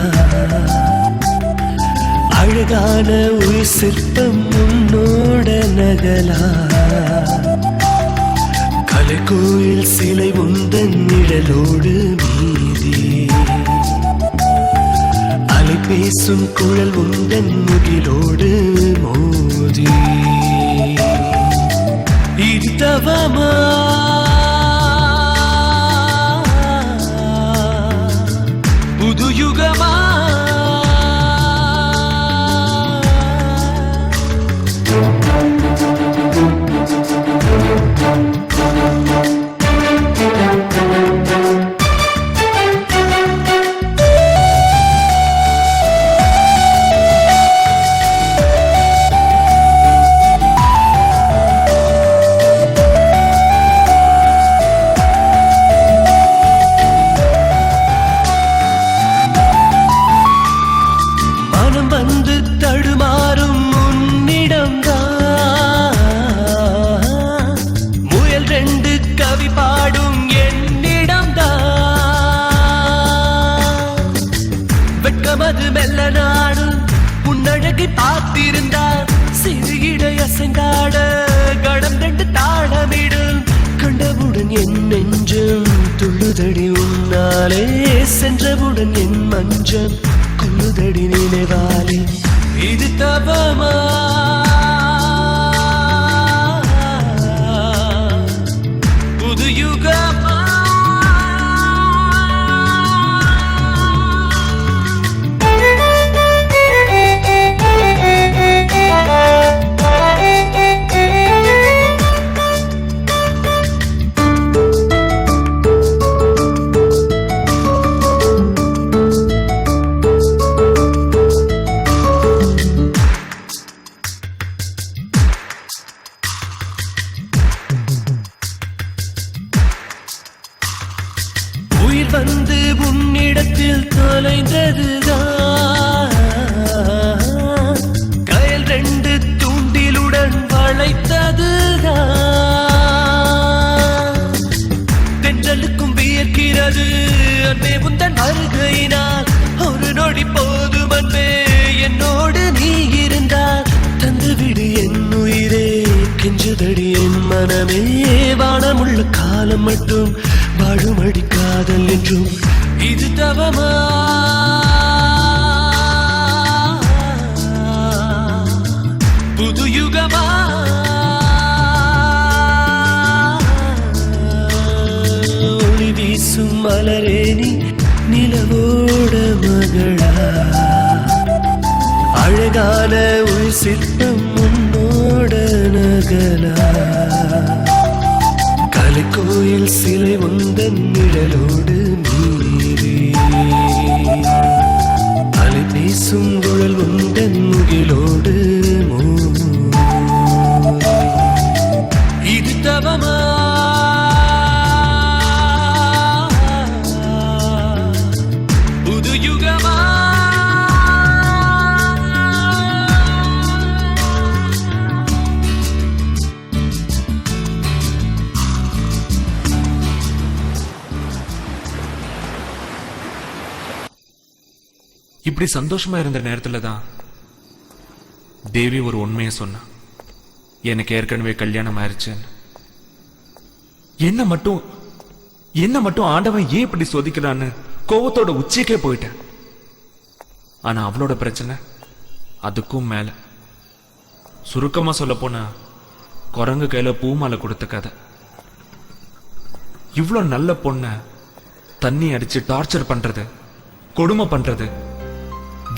அழகான ஒரு சிற்பம் உன்னோட நகலா கலைக்கோயில் சிலை உந்தன் நிழலோடு மீதி அலை பேசும் குழல் உந்தன் முகிலோடு மோதி இது தவமா புது யுகமா மனம் வந்து தடுமாறும் உன்னிடம்தான் முயல் ரெண்டு கவி பாடும் என்னிடம்தான் வெட்கமது மெல்ல நாடும் உன்னழகை பார்த்திருந்தார் சிறு இடை அசைந்தாட கடம் ரெண்டு தாளமிடும் கண்டவுடன் என் நெஞ்சம் துள்ளுதடி உன்னாலே சென்றவுடன் என் மஞ்சம் கொல்லுதடி நினைவாலே இது தவமா புது யுகமா உயிர் வந்து உன்னிடத்தில் தொலைந்ததுதான் கயல் ரெண்டு தூண்டிலுடன் வளைத்ததுதான் தென்றலுக்கும் வியர்க்கிறது அன்பே முந்தன் வருகையினால் ஒரு நொடி போதும் அன்பே என்னோடு நீ இருந்தால் தந்துவிடு என் உயிரே கெஞ்சுதடி என் மனமே வானமுள்ள காலம் மட்டும் வாழுமடி காதல் என்றும் இது தவமா புது யுகமா ஒளி வீசும் மலரேனி நிலவோட மகளா அழகான ஒரு சிற்பம் உன்னோட நகலா கலைக்கோயில் சிலை உந்தன் நிழலோடு மீறி அலை பேசும் குழல் உந்தன் முகிலோடு மோதி இது தவமா புது யுகமா இப்படி சந்தோஷமா இருந்த நேரத்துல தான் தேவி ஒரு உண்மையை சொன்னா. எனக்கு ஏற்கனவே கல்யாணம் ஆயிருச்சுன்னு. என்ன மட்டும் ஆண்டவன் ஏன் இப்படி சோதிக்கிறான்னு கோவத்தோட உச்சிக்கே போயிட்டேன். ஆனா அவளோட பிரச்சனை அதுக்கும் மேல. சுருக்கமா சொல்ல போனா குரங்கு கையில பூமாலை கொடுத்த கதை. இவ்ளோ நல்ல பொண்ண தண்ணி அடிச்சு டார்ச்சர் பண்றது, கொடுமை பண்றது,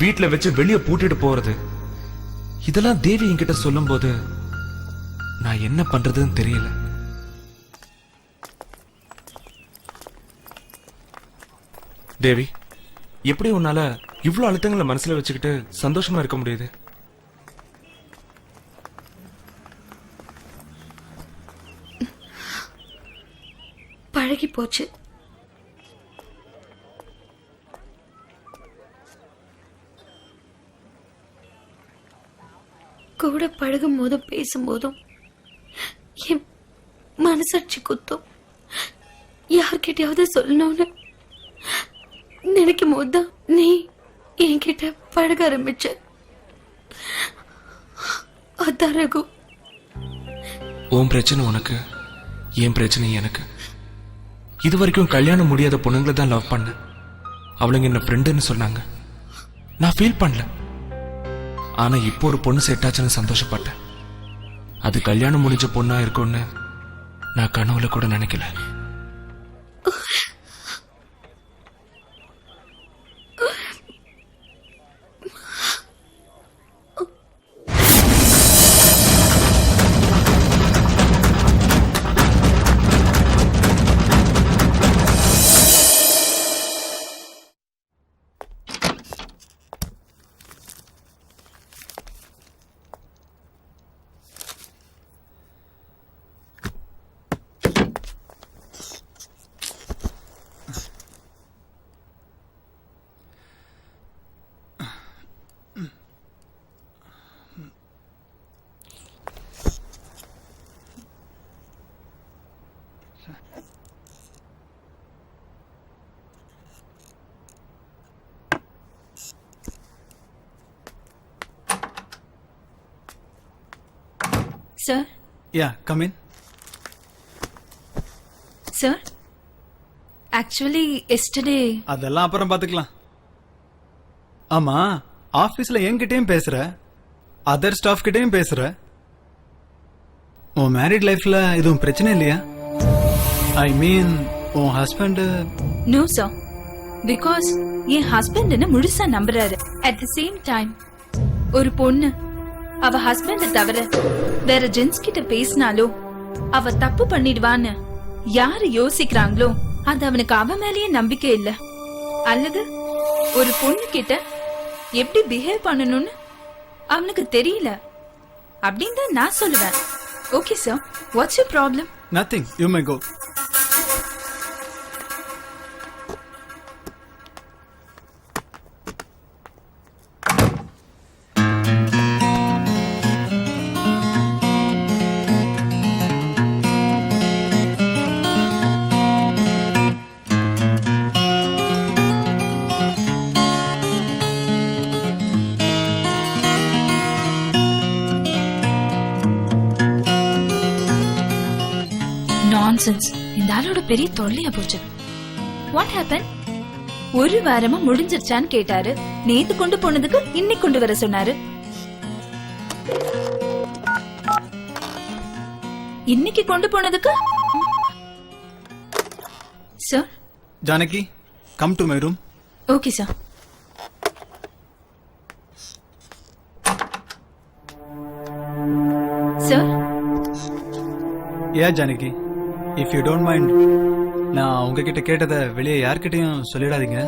வீட்டுல வச்சு வெளியே பூட்டிட்டு போறது, இதெல்லாம் தேவி என்கிட்ட சொல்லும் போது நான் என்ன பண்றதுன்னு தெரியல. தேவி, எப்படி உன்னால இவ்ளோ அழுத்தங்களை மனசுல வச்சுக்கிட்டு சந்தோஷமா இருக்க முடியுது? பழகி போச்சு. கூட பழகும் போதும் பேசும்போதும் என் மனசாட்சி குத்தும். யார்கிட்டயாவது சொல்லணும்னு நினைக்கும் போதுதான் நீ என்கிட்ட பழக ஆரம்பிச்ச. அதான் ரகு. உன் பிரச்சனை உனக்கு, என் பிரச்சனை எனக்கு. இது வரைக்கும் கல்யாணம் முடியாத பொண்ணுங்களை தான் லவ் பண்ண. அவளுங்க என்ன ஃப்ரெண்டுன்னு சொன்னாங்க, நான் ஃபீல் பண்ணல. ஆனா இப்போ ஒரு பொண்ணு செட் ஆச்சுன்னு சந்தோஷப்பட்டேன். அது கல்யாணம் முடிஞ்ச பொண்ணா இருக்கும்னு நான் கனவுல கூட நினைக்கல. Sir? Yeah, come in. Sir? Actually, yesterday... அதெல்லாம் அப்புறம் பாத்துக்கலாம். ஆமா, ஆபீஸ்ல என்கிட்டயும் பேசுற, அதர் ஸ்டாஃப் கிட்டயும் பேசுற. உன் மேரிட் லைஃப்ல எதுவும் பிரச்சனை இல்லையா? ஐ மீன், உன் husband... No, sir. Because N husband என்ன முழுசா நம்புறாரு. At the same time, ஒரு பொண்ணு அவ ஹஸ்பண்ட தவிர வேற ஜென்ஸ் கிட்ட பேசினாலோ அவ தப்பு பண்ணிடுவான்னு யாரு யோசிக்கிறாங்களோ அது அவனுக்கு அவ மேலேயே நம்பிக்கை இல்ல. அல்லது ஒரு பொண்ணு கிட்ட எப்படி பிஹேவ் பண்ணணும்னு அவனுக்கு தெரியல அப்படின்னு தான் நான் சொல்லுவேன். Okay sir, what's your problem? Nothing, you may go. Nonsense. இந்த ஆளோட பெரிய தொல்லையா போச்சு. What happen? ஒரு வாரமா முடிஞ்சிருச்சான்னு கேட்டாரு. நேத்து கொண்டு போனதுக்கு இன்னைக்கு கொண்டு வர சொன்னாரு. இன்னைக்கு கொண்டு போனதுக்கு... sir? Janaki, come to my room. Okay sir. Sir? ஏ Janaki, if you don't mind, நான் உங்ககிட்ட கேட்டதை வெளியே யார்கிட்டயும் சொல்லிடாதீங்க.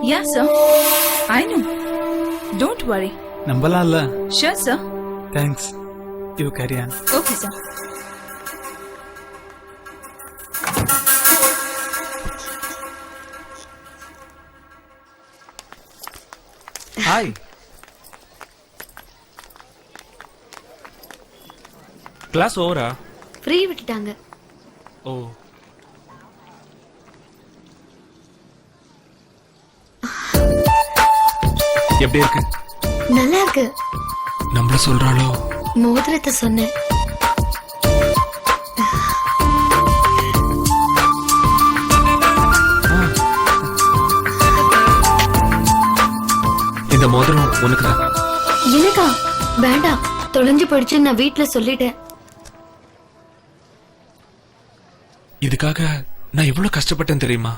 Yeah sir, I know, don't worry. நம்பலாம்ல? Sure sir. Thanks, you carry on. Okay sir. Hi. Class ஓவரா? ஃப்ரீ விட்டுட்டாங்க. ஓ, எப்படி இருக்கு? நல்லா இருக்கு. நம்மள சொல்றாளோ? மோதிரத்தை சொன்னேன். இந்த மோதிரம் உனக்கு தான். எனக்கா? வேண்டாம், தொலைஞ்சு போயிடுச்சு, நான் வீட்டுல சொல்லிட்டேன். இதுக்காக நான் எவ்வளவு கஷ்டப்பட்டேன் தெரியுமா?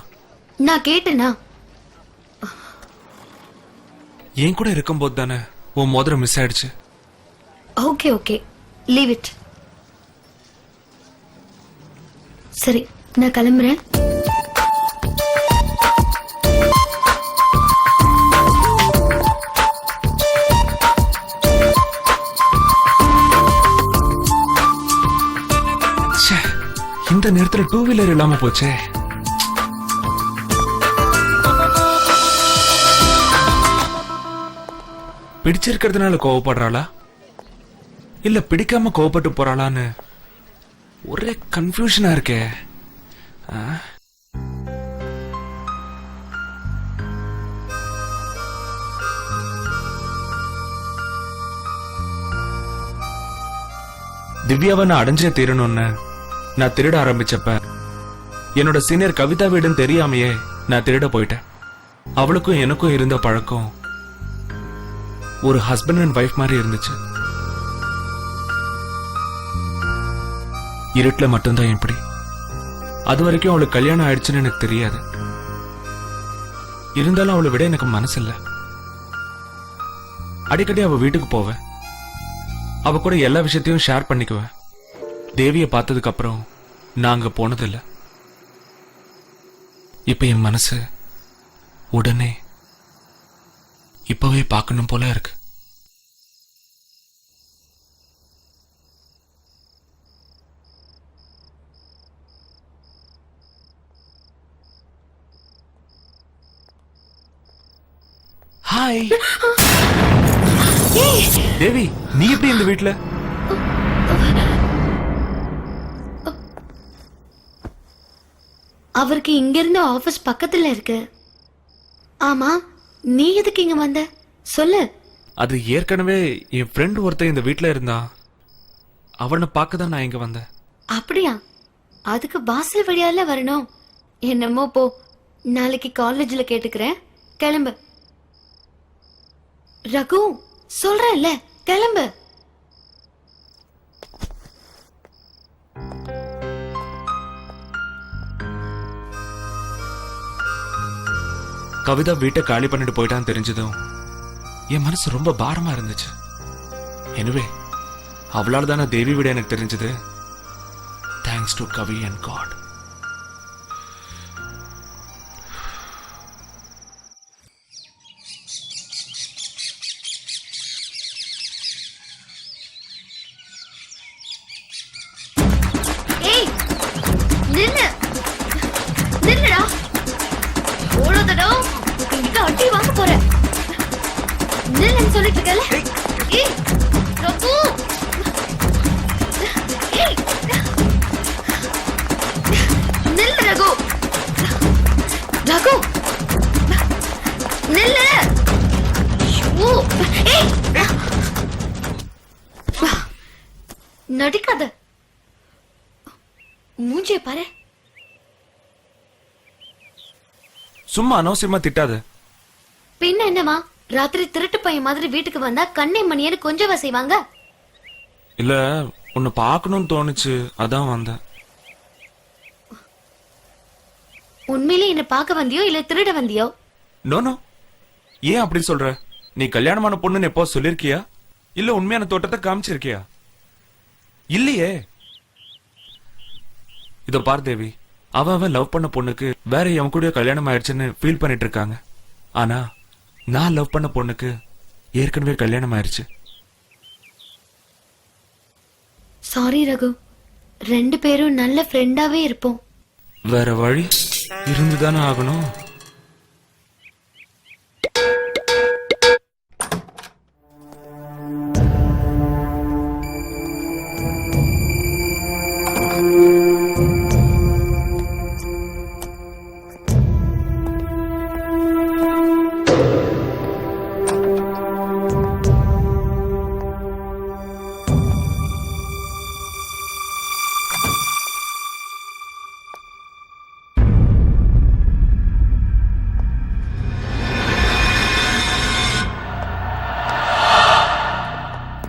நான் கேட்டேனா? என் கூட இருக்கும்போது தானே உன் மோதிரம் மிஸ் ஆயிடுச்சு. Okay okay, leave it. சரி, நான் கிளம்புறேன். இந்த நேரத்துல டூ வீலர் இல்லாம போச்சே. பிடிச்சிருக்கிறதுனால கோவப்படுறாளா இல்ல பிடிக்காம கோவப்பட்டு போறாளான்னு ஒரே கன்ஃபியூஷனா இருக்கே. திவ்யாவை நான் அடைஞ்சே தீரணும்னு நான் திருட ஆரம்பிச்சப்ப என்னோட சீனியர் கவிதா வீடுன்னு தெரியாமையே நான் திருட போயிட்டேன். அவளுக்கும் எனக்கும் இருந்த பழக்கம் ஒரு ஹஸ்பண்ட் அண்ட் வைஃப் மாதிரி இருந்துச்சு. இருட்டுல மட்டும்தான் எப்படி. அது வரைக்கும் அவளுக்கு கல்யாணம் ஆயிடுச்சுன்னு எனக்கு தெரியாது. இருந்தாலும் அவளை விட எனக்கு மனசு இல்ல. அடிக்கடி அவ வீட்டுக்கு போவேன். அவ கூட எல்லா விஷயத்தையும் ஷேர் பண்ணிக்குவேன். தேவியை பார்த்ததுக்கு அப்புறம் நான் அங்க போனதில்லை. இப்ப என் மனசு உடனே இப்பவே பார்க்கணும் போல இருக்கு. ஹாய் தேவி, நீ எப்படி இந்த வீட்ல? அவருக்கு இங்க இருந்து ஆபீஸ் பக்கத்துல இருக்கு. ஆமா, நீ எதுக்கு இங்க வந்த சொல்லு. அது ஏற்கனவே என் ஃப்ரெண்ட் ஒருத்தன் இந்த வீட்ல இருந்தான். அவனை பார்க்க தான் நான் இங்க வந்தேன். அப்படியா? அதுக்கு வாசல் வழியால வரணும். என்னமோ போ, நாளைக்கு காலேஜ்ல கேட்டுக்கிறேன். கிளம்பு. ரகு, சொல்றேன்ல, கிளம்பு. கவிதா வீட்டை காலி பண்ணிட்டு போயிட்டான்னு தெரிஞ்சதும் என் மனசு ரொம்ப பாரமா இருந்துச்சு. எனவே அவளால் தானே தேவி விட எனக்கு தெரிஞ்சது. Thanks to Kavi and God. ஏய், நில்லு. நில்லுடா. ஓடாதடா. இங்க அடி வாங்க போறேன். நில்லுன்னு சொல்லிட்டு இருக்கல. ஏய், ரகு. ஏய். நில்லு ரகு. ரகு. நில்லு. ஐயோ. ஏய். நடிக்காத. மூஞ்சிய பாரு. சும்மா அனவசியமா திட்டாத. பின்ன என்னமா, ராத்திரி திருட்டு பையன் மாதிரி வீட்டுக்கு வந்தா கண்ணை மணியன்னு கொஞ்சவா செய்வாங்க? இல்ல, உன்னை பார்க்கணும்னு தோணுச்சு, அதான் வந்தேன். உண்மையிலே என்ன பார்க்க வந்தியோ இல்ல திருட வந்தியோ? நோ, ஏன் அப்படி சொல்ற? நீ கல்யாணமான பொண்ணுன்னு எப்போ சொல்லிருக்கியா? இல்ல உண்மையான தோட்டத்தை காமிச்சிருக்கியா? இல்லையே. இதோ பார் தேவி, அவன் லவ் பண்ண பொண்ணுக்கு வேற எவன் கூட கல்யாணம் ஆயிடுச்சுன்னு ஃபீல் பண்ணிட்டு இருக்காங்க. ஆனா நான் லவ் பண்ண பொண்ணுக்கு ஏற்கனவே கல்யாணம் ஆயிடுச்சு. சாரி ரகு, 2 பேரும் நல்ல ஃப்ரெண்டாவே இருப்போம். வேற வழி இருந்துதானே ஆகணும்.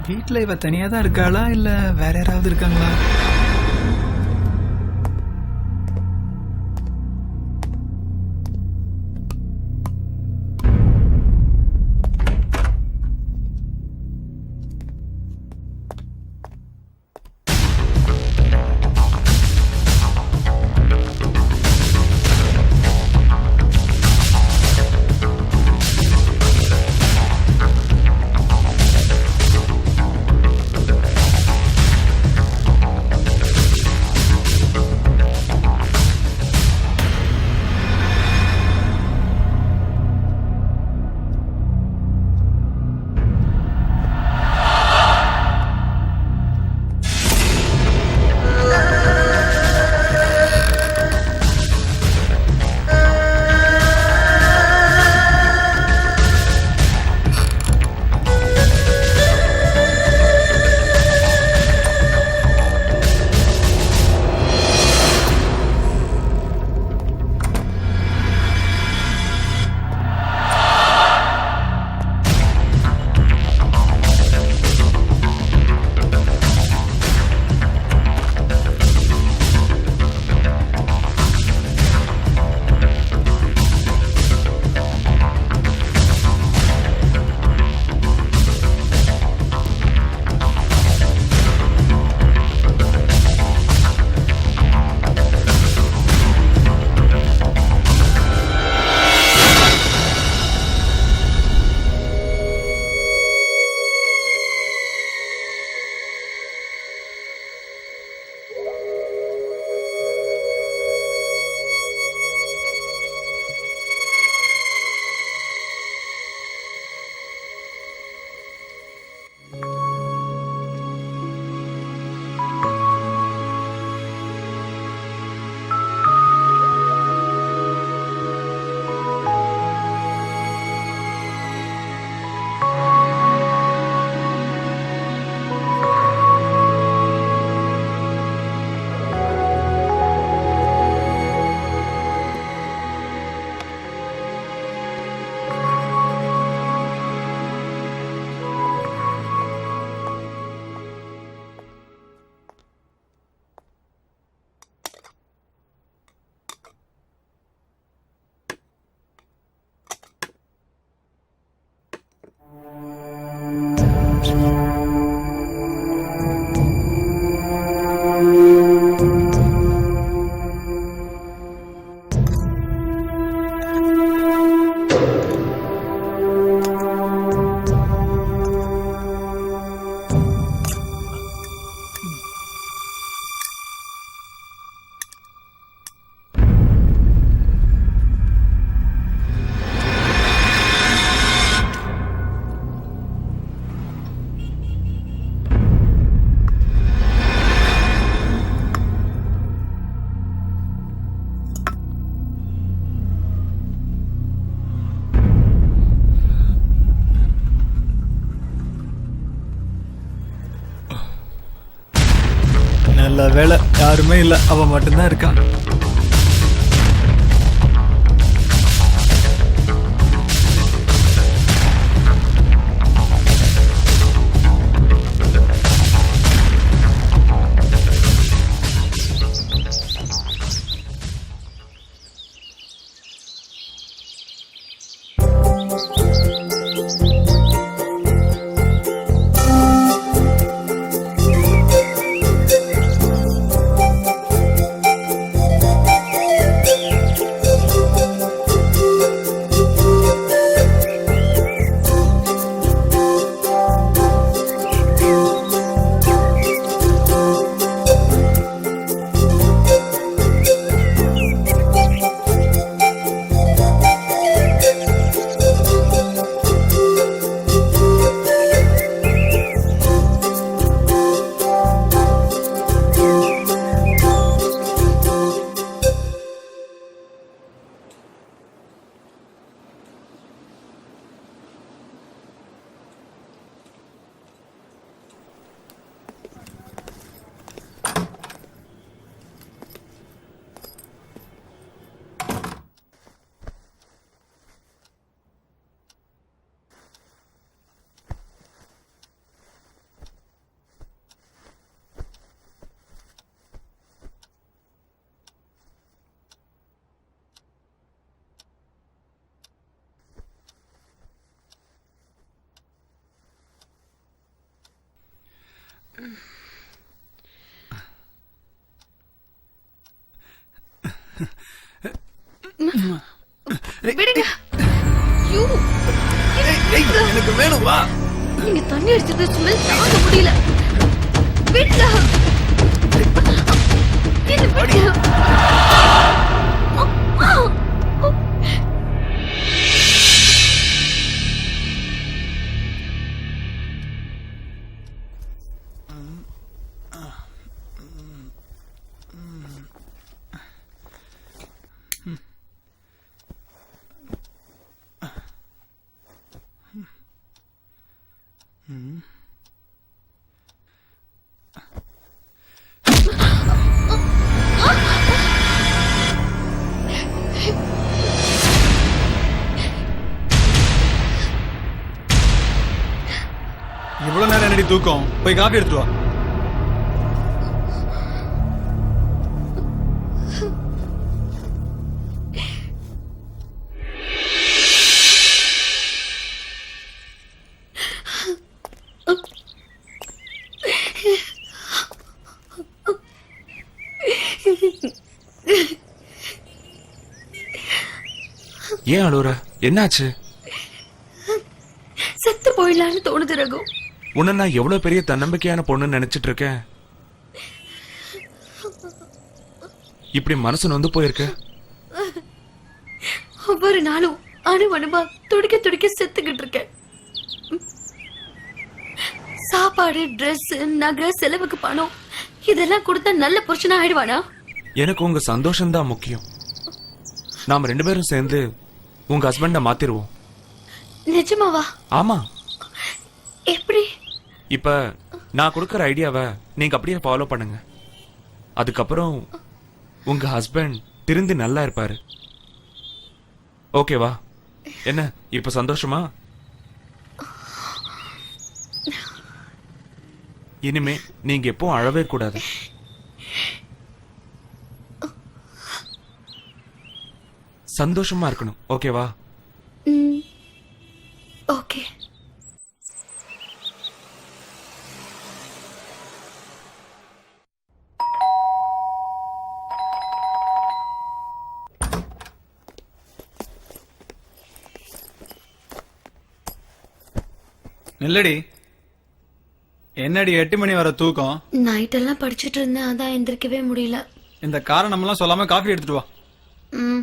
வீட்டில் இவ தனியாக தான் இருக்காளா இல்லை வேற யாராவது இருக்காங்களா? நல்ல வேலை, யாருமே இல்ல, அவ மட்டும்தான் இருக்கா. விடுங்க. ஐயோ. எனக்கு வேணும், வா. நீங்க தண்ணி அடிச்சது ஸ்மெல் தாங்க முடியல. விடுங்க. என்ன விடுங்க. இவ்வளவு நேரம் என்னடி தூக்கம்? போய் காஃபி எடுத்துட்டு வா. ஏன் அழுவுற? என்னாச்சு? செத்து போயிடலான்னு தோணுது ரகு. உன்னை நான் எவ்வளவு பெரிய தன்னம்பிக்கையான பொண்ணுன்னு நினைச்சிட்டு இருக்கேன். இப்படி மனசு நொந்து போயிருக்க. ஒவ்வொரு நாளும் அணுவணுமா துடிக்க துடிக்க செத்துக்கிட்டு இருக்கேன். சாப்பாடு, ட்ரெஸ், நகை, செலவுக்கு பணம் இதெல்லாம் கொடுத்தா நல்ல புருஷனா ஆயிடுவானா? எனக்கு உங்க சந்தோஷம் தான் முக்கியம். நாம 2 பேரும் சேர்ந்து உங்க ஹஸ்பண்ட மாத்திருவோம். நிஜமாவா? ஆமா. எப்படி? இப்ப நான் கொடுக்கற ஐடியாவை நீங்க அப்படியே ஃபாலோ பண்ணுங்க. அதுக்கப்புறம் உங்க ஹஸ்பண்ட் திருந்தி நல்லா இருப்பாரு. ஓகேவா? என்ன இப்ப சந்தோஷமா? இனிமே நீங்க எப்போ அழவே கூடாது. சந்தோஷமா இருக்கணும். ஓகேவா? ஓகே. இல்லடி, என்னடி 8 மணி வர தூக்கம்? நைட் எல்லாம் படிச்சிட்டு இருந்தேன், அதான் எந்திரிக்கவே முடியல. இந்த காரணமெல்லாம் சொல்லாம காஃபி எடுத்துட்டு வா. ம்.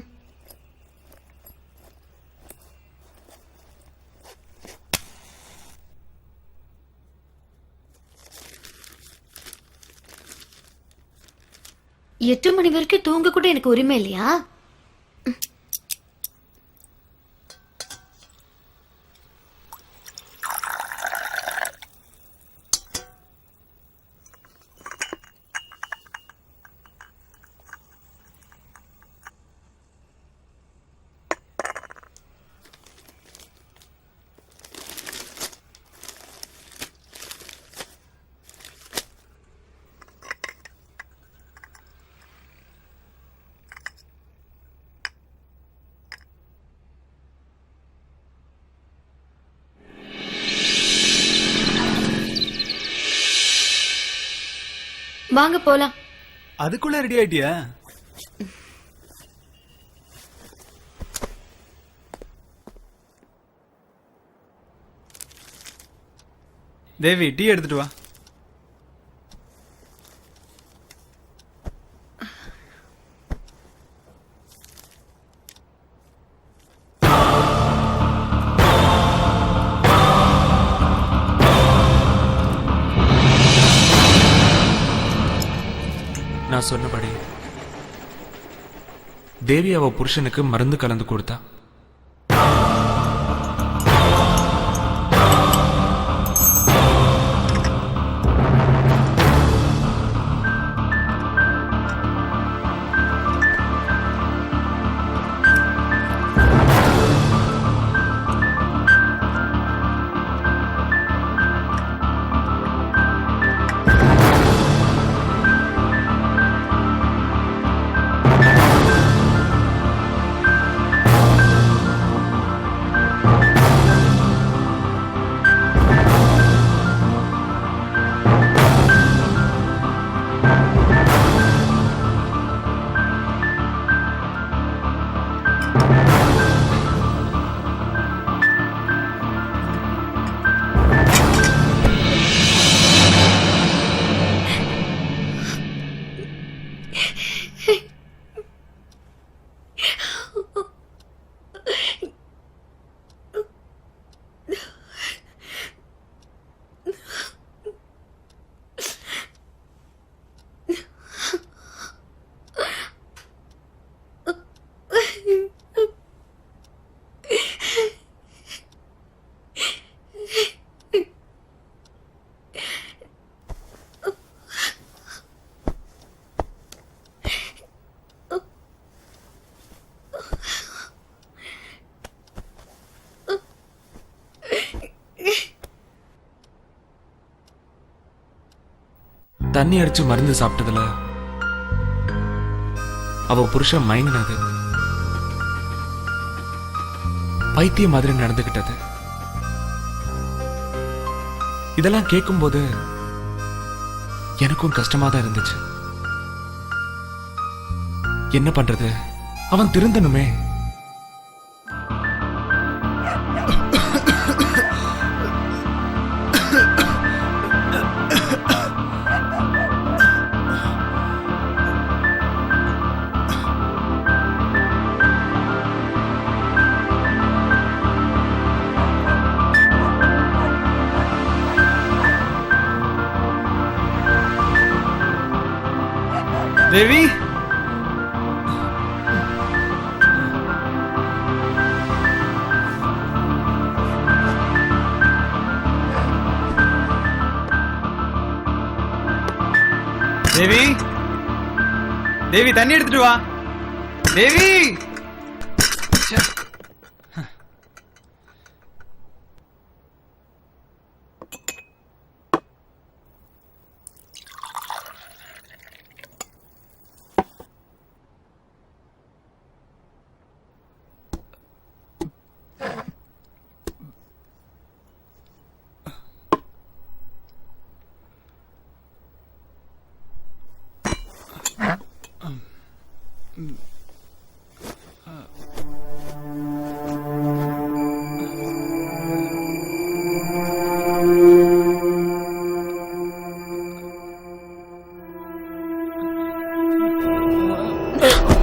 எட்டு மணி வரைக்கும் தூங்க கூட எனக்கு உரிமை இல்லையா? வாங்க போலாம். அதுக்குள்ள ரெடி ஆயிட்டியா? தேவி டீ எடுத்துட்டு வா. நான் சொன்னபடி தேவி அவ புருஷனுக்கு மருந்து கலந்து கொடுத்தா. தண்ணி அடிச்சு மருந்து சாப்பிட்டதுல அவ புருஷன் மயங்கினது, பைத்திய மாதிரி நடந்துகிட்டது, இதெல்லாம் கேட்கும்போது எனக்கும் கஷ்டமா தான் இருந்துச்சு. என்ன பண்றது, அவன் திருந்தனுமே. தேவி தேவி தேவி தண்ணி எடுத்துட்டு வா. தேவி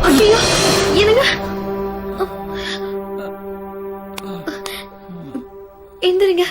ஐயோ, என்னங்க எந்திரிங்க.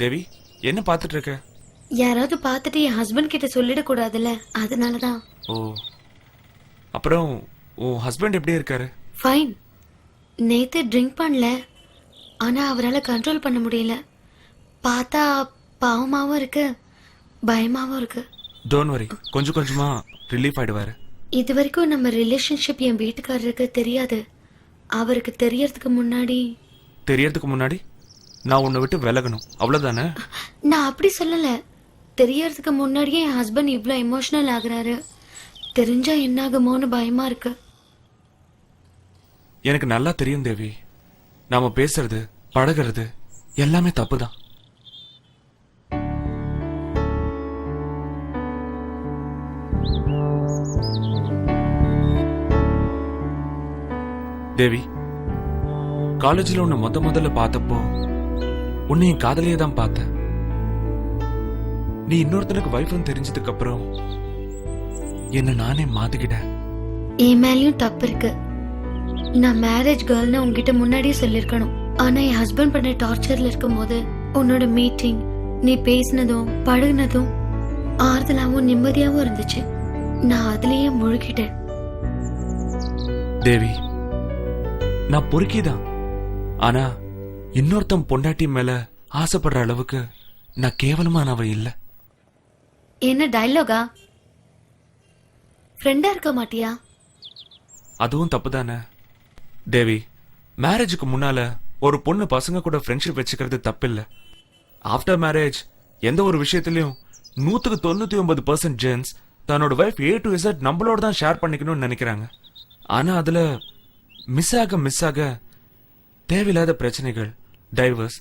தேவி, என்ன பார்த்துட்டு இருக்க? யாராவது பார்த்துட்டு என் ஹஸ்பண்ட் கிட்ட சொல்லிட கூடாதுல்ல, அதனாலதான். ஓ, அப்புறம் உன் ஹஸ்பண்ட் எப்படி இருக்காரு? ஃபைன். நேத்து ட்ரிங்க் பண்ணல, ஆனா அவரால் கண்ட்ரோல் பண்ண முடியல. பார்த்தா பாவமாவும் இருக்கு, பயமாவும் இருக்கு. டோன்ட் வரி, கொஞ்சம் கொஞ்சமா ரிலீஃப் ஆயிடுவாரு. இது வரைக்கும் நம்ம ரிலேஷன்ஷிப் என் வீட்டுக்காரருக்கு தெரியாது. அவருக்கு தெரியறதுக்கு முன்னாடி நான் உன்னை விட்டு விலகணும், அவ்வளவுதானே? நான் அப்படி சொல்லல. தெரியறதுக்கு முன்னாடியே என் ஹஸ்பண்ட் இவ்ளோ எமோஷனல் ஆகுறாரு. தெரிஞ்சா என்னாகுமோன்னு பயமா இருக்கு. எனக்கு நல்லா தெரியும் தேவி, நாம பேசுறது பழகிறது எல்லாமே தப்புதான். தேவி, காலேஜ்ல உன்னை முதல்ல பார்த்தப்போ உன்னை என் காதலியே தான் பார்த்தேன். நீ இன்னொருத்தனுக்கு வைஃப்னு தெரிஞ்சதுக்கு அப்புறம் என்ன நானே மாத்திக்கிட்டேன். என் மேலயும் தப்பு இருக்கு. நான் மேரேஜ் கேர்ள்னு உங்ககிட்ட முன்னாடியே சொல்லிருக்கணும். ஆனா என் ஹஸ்பண்ட் பண்ண டார்ச்சர்ல இருக்கும் போது உன்னோட மீட்டிங், நீ பேசினதும் பழகுனதும் ஆறுதலாவும் நிம்மதியாவும் இருந்துச்சு. நான் அதுலயே முழுகிட்டேன். தேவி, நான் பொறுக்கிதான். ஆனா இன்னொருத்தன் பொண்டாட்டி மேல ஆசைப்படுற அளவுக்கு நான் கேவலமானவ இல்ல. என்ன டயலாகா? ஃப்ரெண்டா இருக்க மாட்டியா? அதுவும் தப்புதானே தேவி. மேரேஜுக்கு முன்னால ஒரு பொண்ணு பசங்க கூட ஃப்ரெண்ட்ஷிப் வச்சுக்கிறது தப்பில்ல. ஆஃப்டர் மேரேஜ் எந்த ஒரு விஷயத்திலயும் 99% ஜென்ஸ் தன்னோட வைஃப் A to Z நம்மளோட தான் ஷேர் பண்ணிக்கணும்னு நினைக்கிறாங்க. ஆனா அதுல மிஸ் ஆக தேவையில்லாத பிரச்சனைகள், டைவர்ஸ்,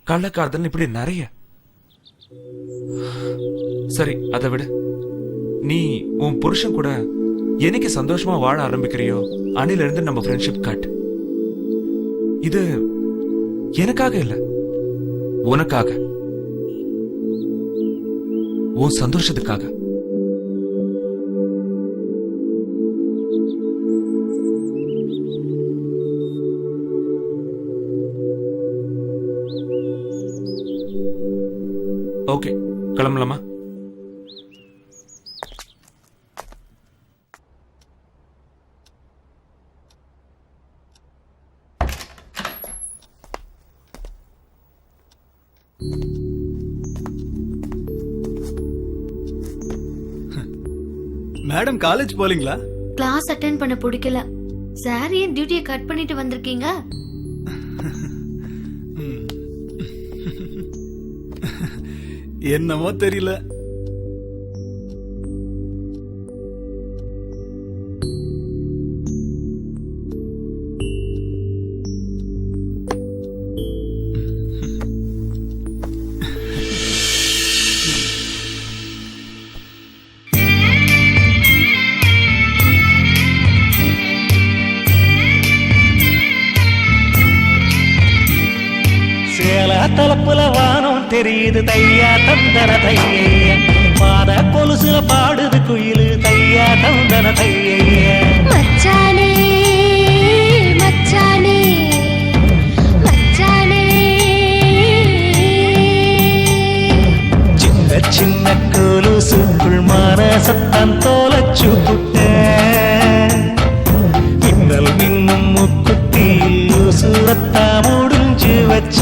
கள்ளக்காதல், இப்படி நிறைய. சரி, அதை விட நீ உன் புருஷன் கூட என்னைக்கு சந்தோஷமா வாழ ஆரம்பிக்கிறியோ அன்னில இருந்து நம்ம ஃப்ரெண்ட்ஷிப் கட். இது எனக்காக இல்ல, உனக்காக, உன் சந்தோஷத்துக்காக. ஓகே, கிளம்பலாமா? மேடம் காலேஜ் போலீங்களா? கிளாஸ் அட்டென்ட் பண்ண பிடிக்கல. சார் ஏன் டியூட்டியை கட் பண்ணிட்டு வந்திருக்கீங்க? என்னமோ தெரியல. தலப்புல வானம் தெரியுது தையா தந்தன தைய, பாத கொலுசுல பாடுது குயிலு தையா தந்தன தைய. மச்சானே மச்சானே மச்சானே, சின்ன சின்ன கொலுசுக்குள் மனசத்தான் தோலச்சு புட்ட, மின்னல் மின்னும் முக்குத்தியில் உசுரத்தா முடிஞ்சு வச்ச.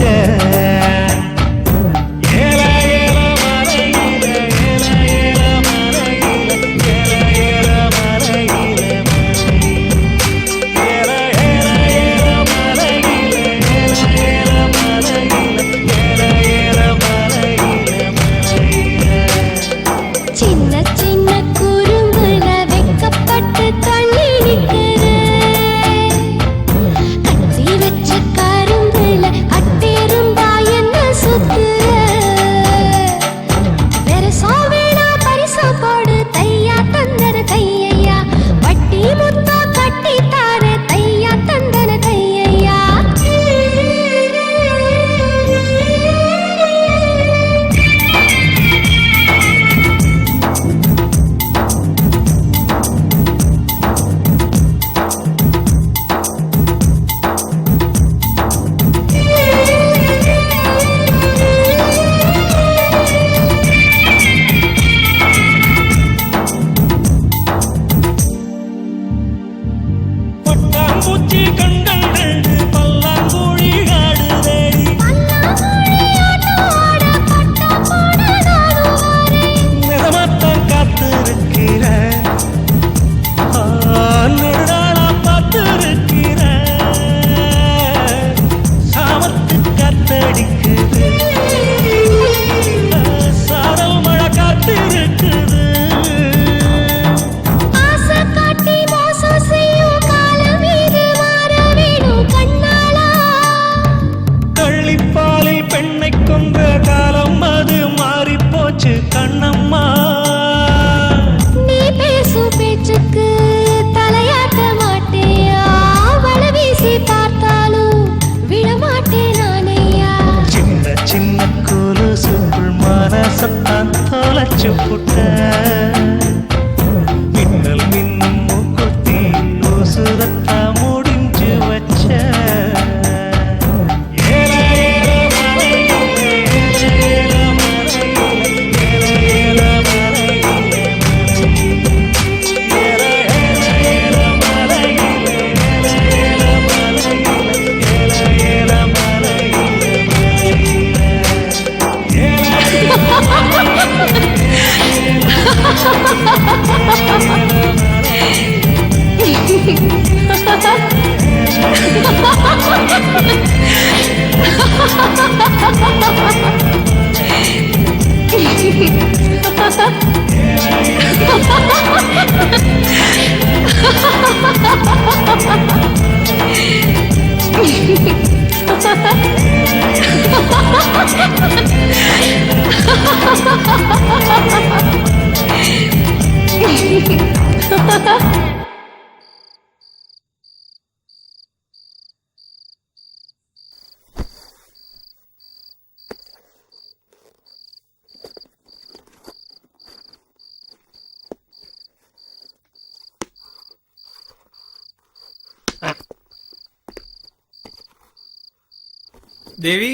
தேவி,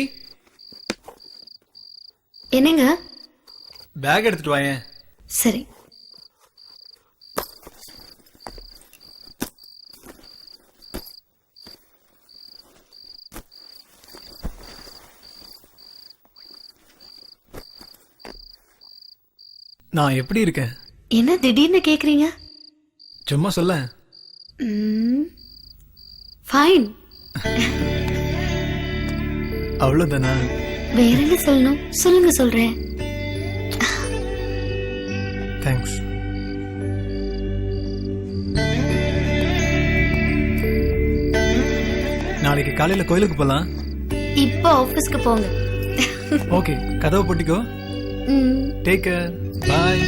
என்னங்க? பேக் எடுத்துட்டு வாயேன். சரி. நான் எப்படி இருக்கேன்? என்ன திடீர்னு கேக்குறீங்க? சும்மா சொல்ல. ஃபைன். அவ்வளவுதானா? வேற என்ன சொல்லணும்? சொல்லுங்க, சொல்றேன். தேங்க்ஸ். நாளைக்கு காலையில கோயிலுக்கு போலாம். இப்போ ஆபீஸ்க்கு போங்க. ஓகே, கதவை போட்டிக்கோ. Take care. பாய்.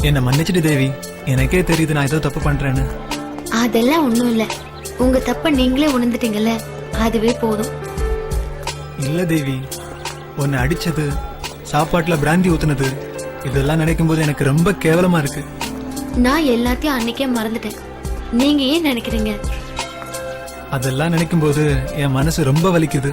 என்ன மன்னிச்சிடு தேவி, எனக்கே தெரியுது நான் ஏதோ தப்பு பண்றேன்னு. அதெல்லாம் ஒண்ணும் இல்ல. உங்க தப்ப நீங்களே உணர்ந்துட்டீங்கல்ல, அதுவே போதும். இல்ல தேவி, உன்னை அடிச்சது, சாப்பாட்டுல பிராந்தி ஊத்துனது, இதெல்லாம் நினைக்கும் போது எனக்கு ரொம்ப கேவலமா இருக்கு. நான் எல்லாத்தையும் அன்னைக்கே மறந்துட்டேன். நீங்க ஏன் நினைக்கிறீங்க? அதெல்லாம் நினைக்கும் போது என் மனசு ரொம்ப வலிக்குது.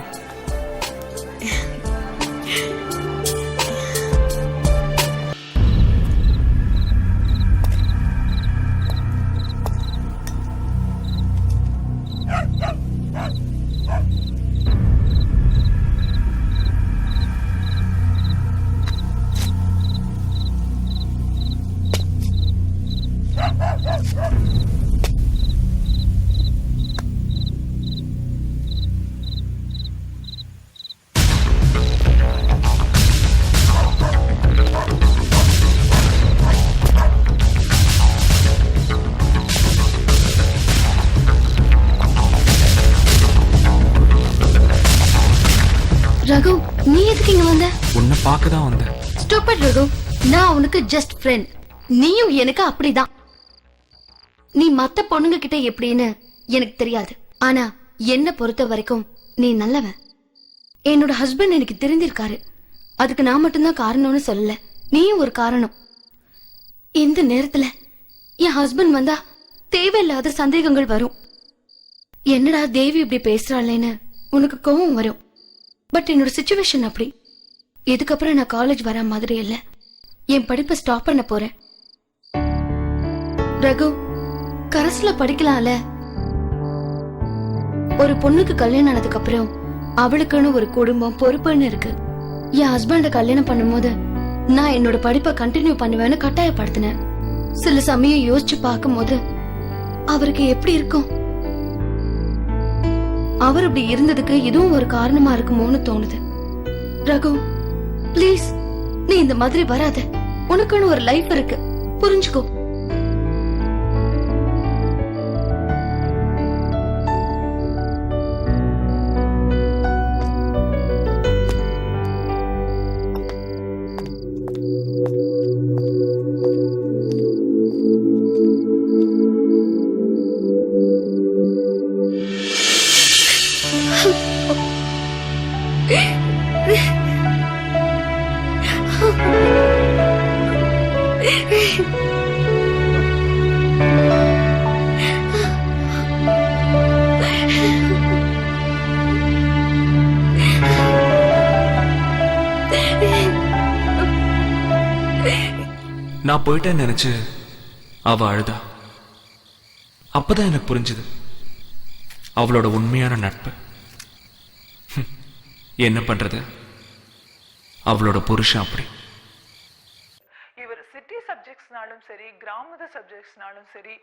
ரகு, நீ எதுக்கு இங்க வந்த? உன்னை பார்க்க தான் வந்தேன். ஸ்டூபிட் ரகு, நான் உனக்கு ஜஸ்ட் ஃப்ரெண்ட். நீயும் எனக்கு அப்படிதான். நீ மத்த பொண்ணுங்க கிட்ட எப்படின்னு எனக்கு தெரியாது. ஆனா என்ன பொறுத்த வரைக்கும் நீ நல்லவன். என்னோட ஹஸ்பண்ட் எனக்கு தெரிஞ்சிருக்காரு. அதுக்கு நான் மட்டும்தான் காரணம்னு சொல்லல, நீயும் ஒரு காரணம். இந்த நேரத்துல என் ஹஸ்பண்ட் வந்தா தேவையில்லாத சந்தேகங்கள் வரும். என்னடா தேவி இப்படி பேசுறாளேன்னு உனக்கு கோவம் வரும். பட் என்னோட சிச்சுவேஷன் அப்படி. இதுக்கப்புறம் நான் காலேஜ் வர மாதிரி இல்ல. என் படிப்பை ஸ்டாப் பண்ண போறேன். ரகு, கரஸ்ல படிக்கலாம்ல. ஒரு பொண்ணுக்கு கல்யாணம் ஆனதுக்கு அப்புறம் அவளுக்குன்னு ஒரு குடும்பம், பொறுப்புன்னு இருக்கு. என் ஹஸ்பண்ட கல்யாணம் பண்ணும்போது நான் என்னோட படிப்பை கண்டினியூ பண்ணுவேன்னு கட்டாயப்படுத்தினேன். சில சமயம் யோசிச்சு பார்க்கும்போது அவருக்கு எப்படி இருக்கும்? அவர் அப்படி இருந்ததுக்கு இதுவும் ஒரு காரணமா இருக்குமோன்னு தோணுது. ரகு, ப்ளீஸ், நீ இந்த மாதிரி வராத. உனக்குன்னு ஒரு லைஃப் இருக்கு, புரிஞ்சுக்கோ. நான் போயிட்டேன்னு நினைச்சு அவ அழுதா. அப்பதான் எனக்கு புரிஞ்சுது அவளோட உண்மையான நட்பு. என்ன பண்றது, அவளோட புருஷன் அப்படி. இவர் சிட்டி சப்ஜெக்ட்ஸ்னாலும் சரி, கிராமத சப்ஜெக்ட்ஸ்னாலும் சரி,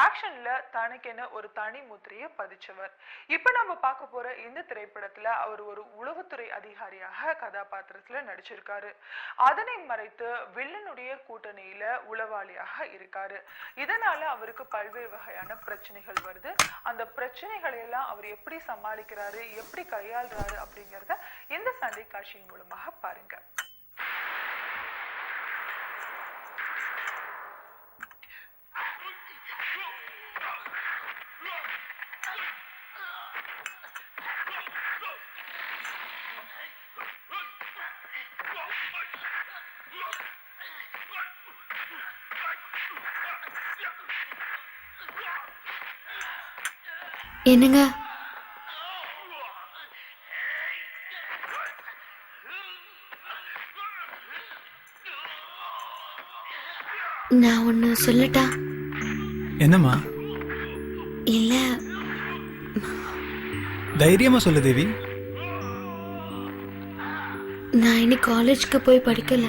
ஆக்ஷன்ல தனக்கென ஒரு தனி முத்திரையை பதிச்சவர். இப்ப நம்ம பார்க்க போற இந்த திரைப்படத்துல அவர் ஒரு உளவுத்துறை அதிகாரியாக கதாபாத்திரத்துல நடிச்சிருக்காரு. அதனை மறைத்து வில்லனுடைய கூட்டணியில உளவாளியாக இருக்காரு. இதனால அவருக்கு பல்வேறு வகையான பிரச்சனைகள் வருது. அந்த பிரச்சனைகளை எல்லாம் அவர் எப்படி சமாளிக்கிறாரு, எப்படி கையாளுறாரு அப்படிங்கறத இந்த சண்டை காட்சியின் மூலமாக பாருங்க. என்னங்க, நான் ஒன்னு சொல்லட்டா? என்னம்மா? இல்ல, தைரியமா சொல்லு தேவி. நான் இனி காலேஜ்க்கு போய் படிக்கல,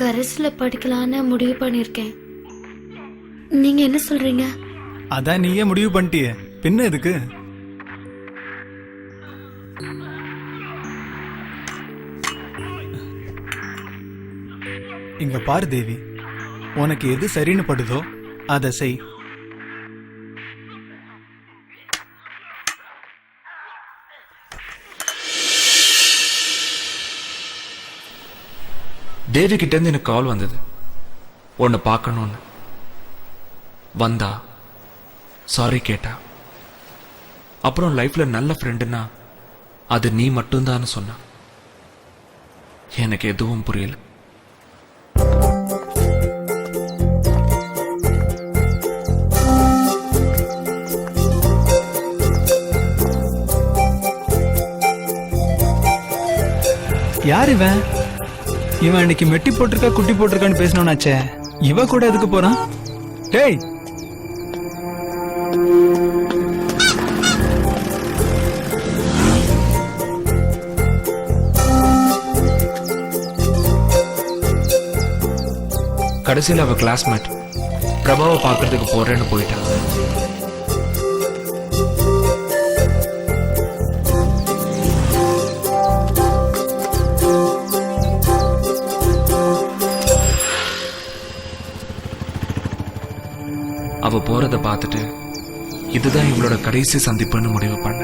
கரஸ்ல படிக்கலான்னு முடிவு பண்ணிருக்கேன். நீங்க என்ன சொல்றீங்க? அதான் நீயே முடிவு பண்ணிட்டிய, பின்ன எதுக்கு? இங்க பாரு தேவி, உனக்கு எது சரின்னு படுதோ அதை செய். தேவி கிட்ட இருந்து எனக்கு கால் வந்தது, உன்னை பார்க்கணும்னு. வந்தா, சாரி கேட்டா. அப்புறம் லைஃப்ல நல்ல ஃப்ரெண்டுனா அது நீ மட்டும்தான் சொன்ன. எனக்கு எதுவும் புரியல. யார் இவன்? இவன் இன்னைக்கு மெட்டி போட்டிருக்கா குட்டி போட்டிருக்கான்னு பேசணும்னாச்சே, இவ கூட எதுக்கு போறான்? டேய், கடைசியில் அவ கிளாஸ்மேட் பிரபாவை பார்க்கறதுக்கு போறேன்னு போயிட்டான். அவ போறத பார்த்துட்டு இதுதான் இவளோட கடைசி சந்திப்புன்னு முடிவு பண்ண.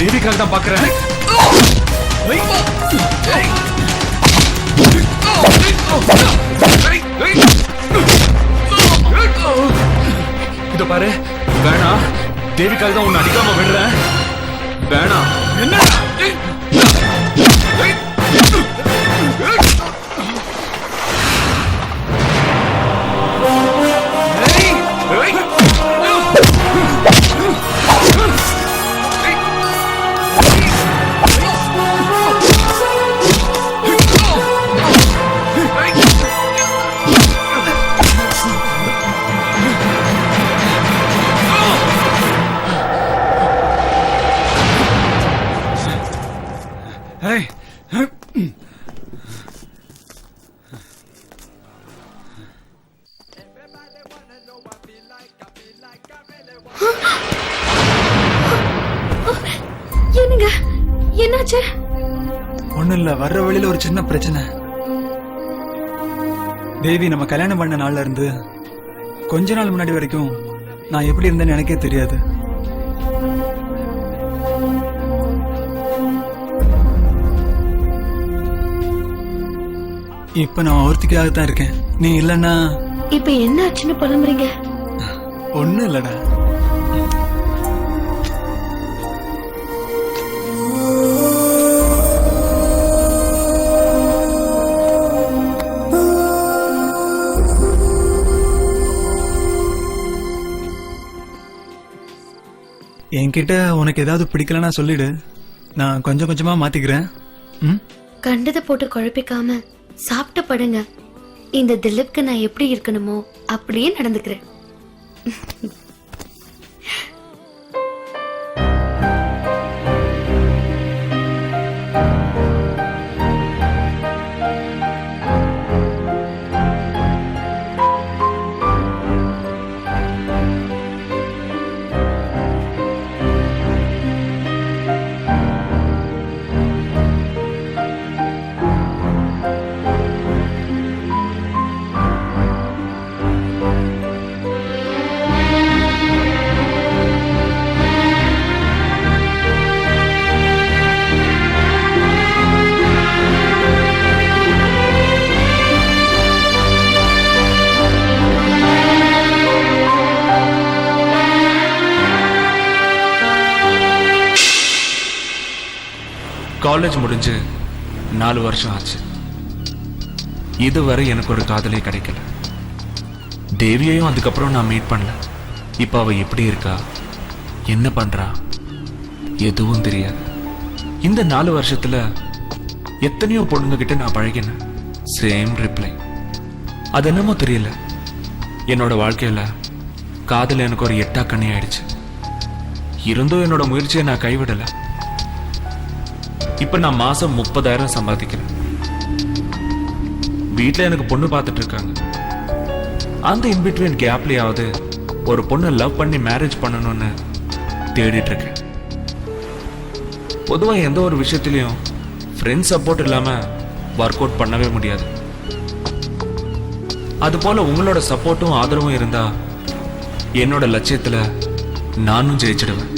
தேவிக்காக தான் பாக்குறேன். இத பாரு, வேணாம். தேவிக்காக தான் உன்னை அடிக்காம விடுறேன். வேணாம். என்ன? என்னாச்சு? ஒண்ணும் இல்ல, வர்ற வழியில ஒரு சின்ன பிரச்சனை. தேவி, நம்ம கல்யாணம் பண்ண நாள்ல இருந்து கொஞ்ச நாள் முன்னாடி வரைக்கும் நான் எப்படி இருந்தேன்னு எனக்கே தெரியாது. இப்ப நான் ஒருத்திக்காக தான் இருக்கேன். நீ இல்லன்னா இப்ப என்ன ஆச்சுன்னு புலம்புறீங்க? ஒண்ணும் இல்லடா. என்கிட்ட உனக்கு ஏதாவது பிடிக்கலன்னா சொல்லிடு, நான் கொஞ்சம் கொஞ்சமா மாத்திக்கிறேன். ம்? கண்டதை போட்டு குழப்பிக்காம சாப்பிட்டு படுங்க. இந்த திலீப்க்கு நான் எப்படி இருக்கணுமோ அப்படியே நடந்துக்கிறேன். காலேஜ் முடிஞ்சு 4 வருஷம் ஆச்சு. இதுவரை எனக்கு ஒரு காதலே கிடைக்கல. தேவியையும் அதுக்கப்புறம் நான் மீட் பண்ணல. இப்ப அவ எப்படி இருக்கா, என்ன பண்றா, எதுவும் தெரியாது. இந்த 4 வருஷத்துல எத்தனையோ பொண்ணுங்க கிட்ட நான் பழகினேன். Same reply. அது என்னமோ தெரியல, என்னோட வாழ்க்கையில காதல் எனக்கு ஒரு எட்டாக்கண்ணி ஆயிடுச்சு. இருந்தும் என்னோட முயற்சியை நான் கைவிடல. இப்ப நான் மாசம் 30,000 சம்பாதிக்கிறேன். வீட்டுல எனக்கு பொண்ணு பார்த்துட்டு இருக்காங்க. அந்த இன்பிட்வீன் கேப்லயாவது ஒரு பொண்ணை லவ் பண்ணி மேரேஜ் பண்ணணும்னு தேடிட்டு இருக்கேன். பொதுவா எந்த ஒரு விஷயத்திலையும் ஃப்ரெண்ட் சப்போர்ட் இல்லாம ஒர்க் அவுட் பண்ணவே முடியாது. அது போல உங்களோட சப்போர்ட்டும் ஆதரவும் இருந்தா என்னோட லட்சியத்துல நானும் ஜெயிச்சிடுவேன்.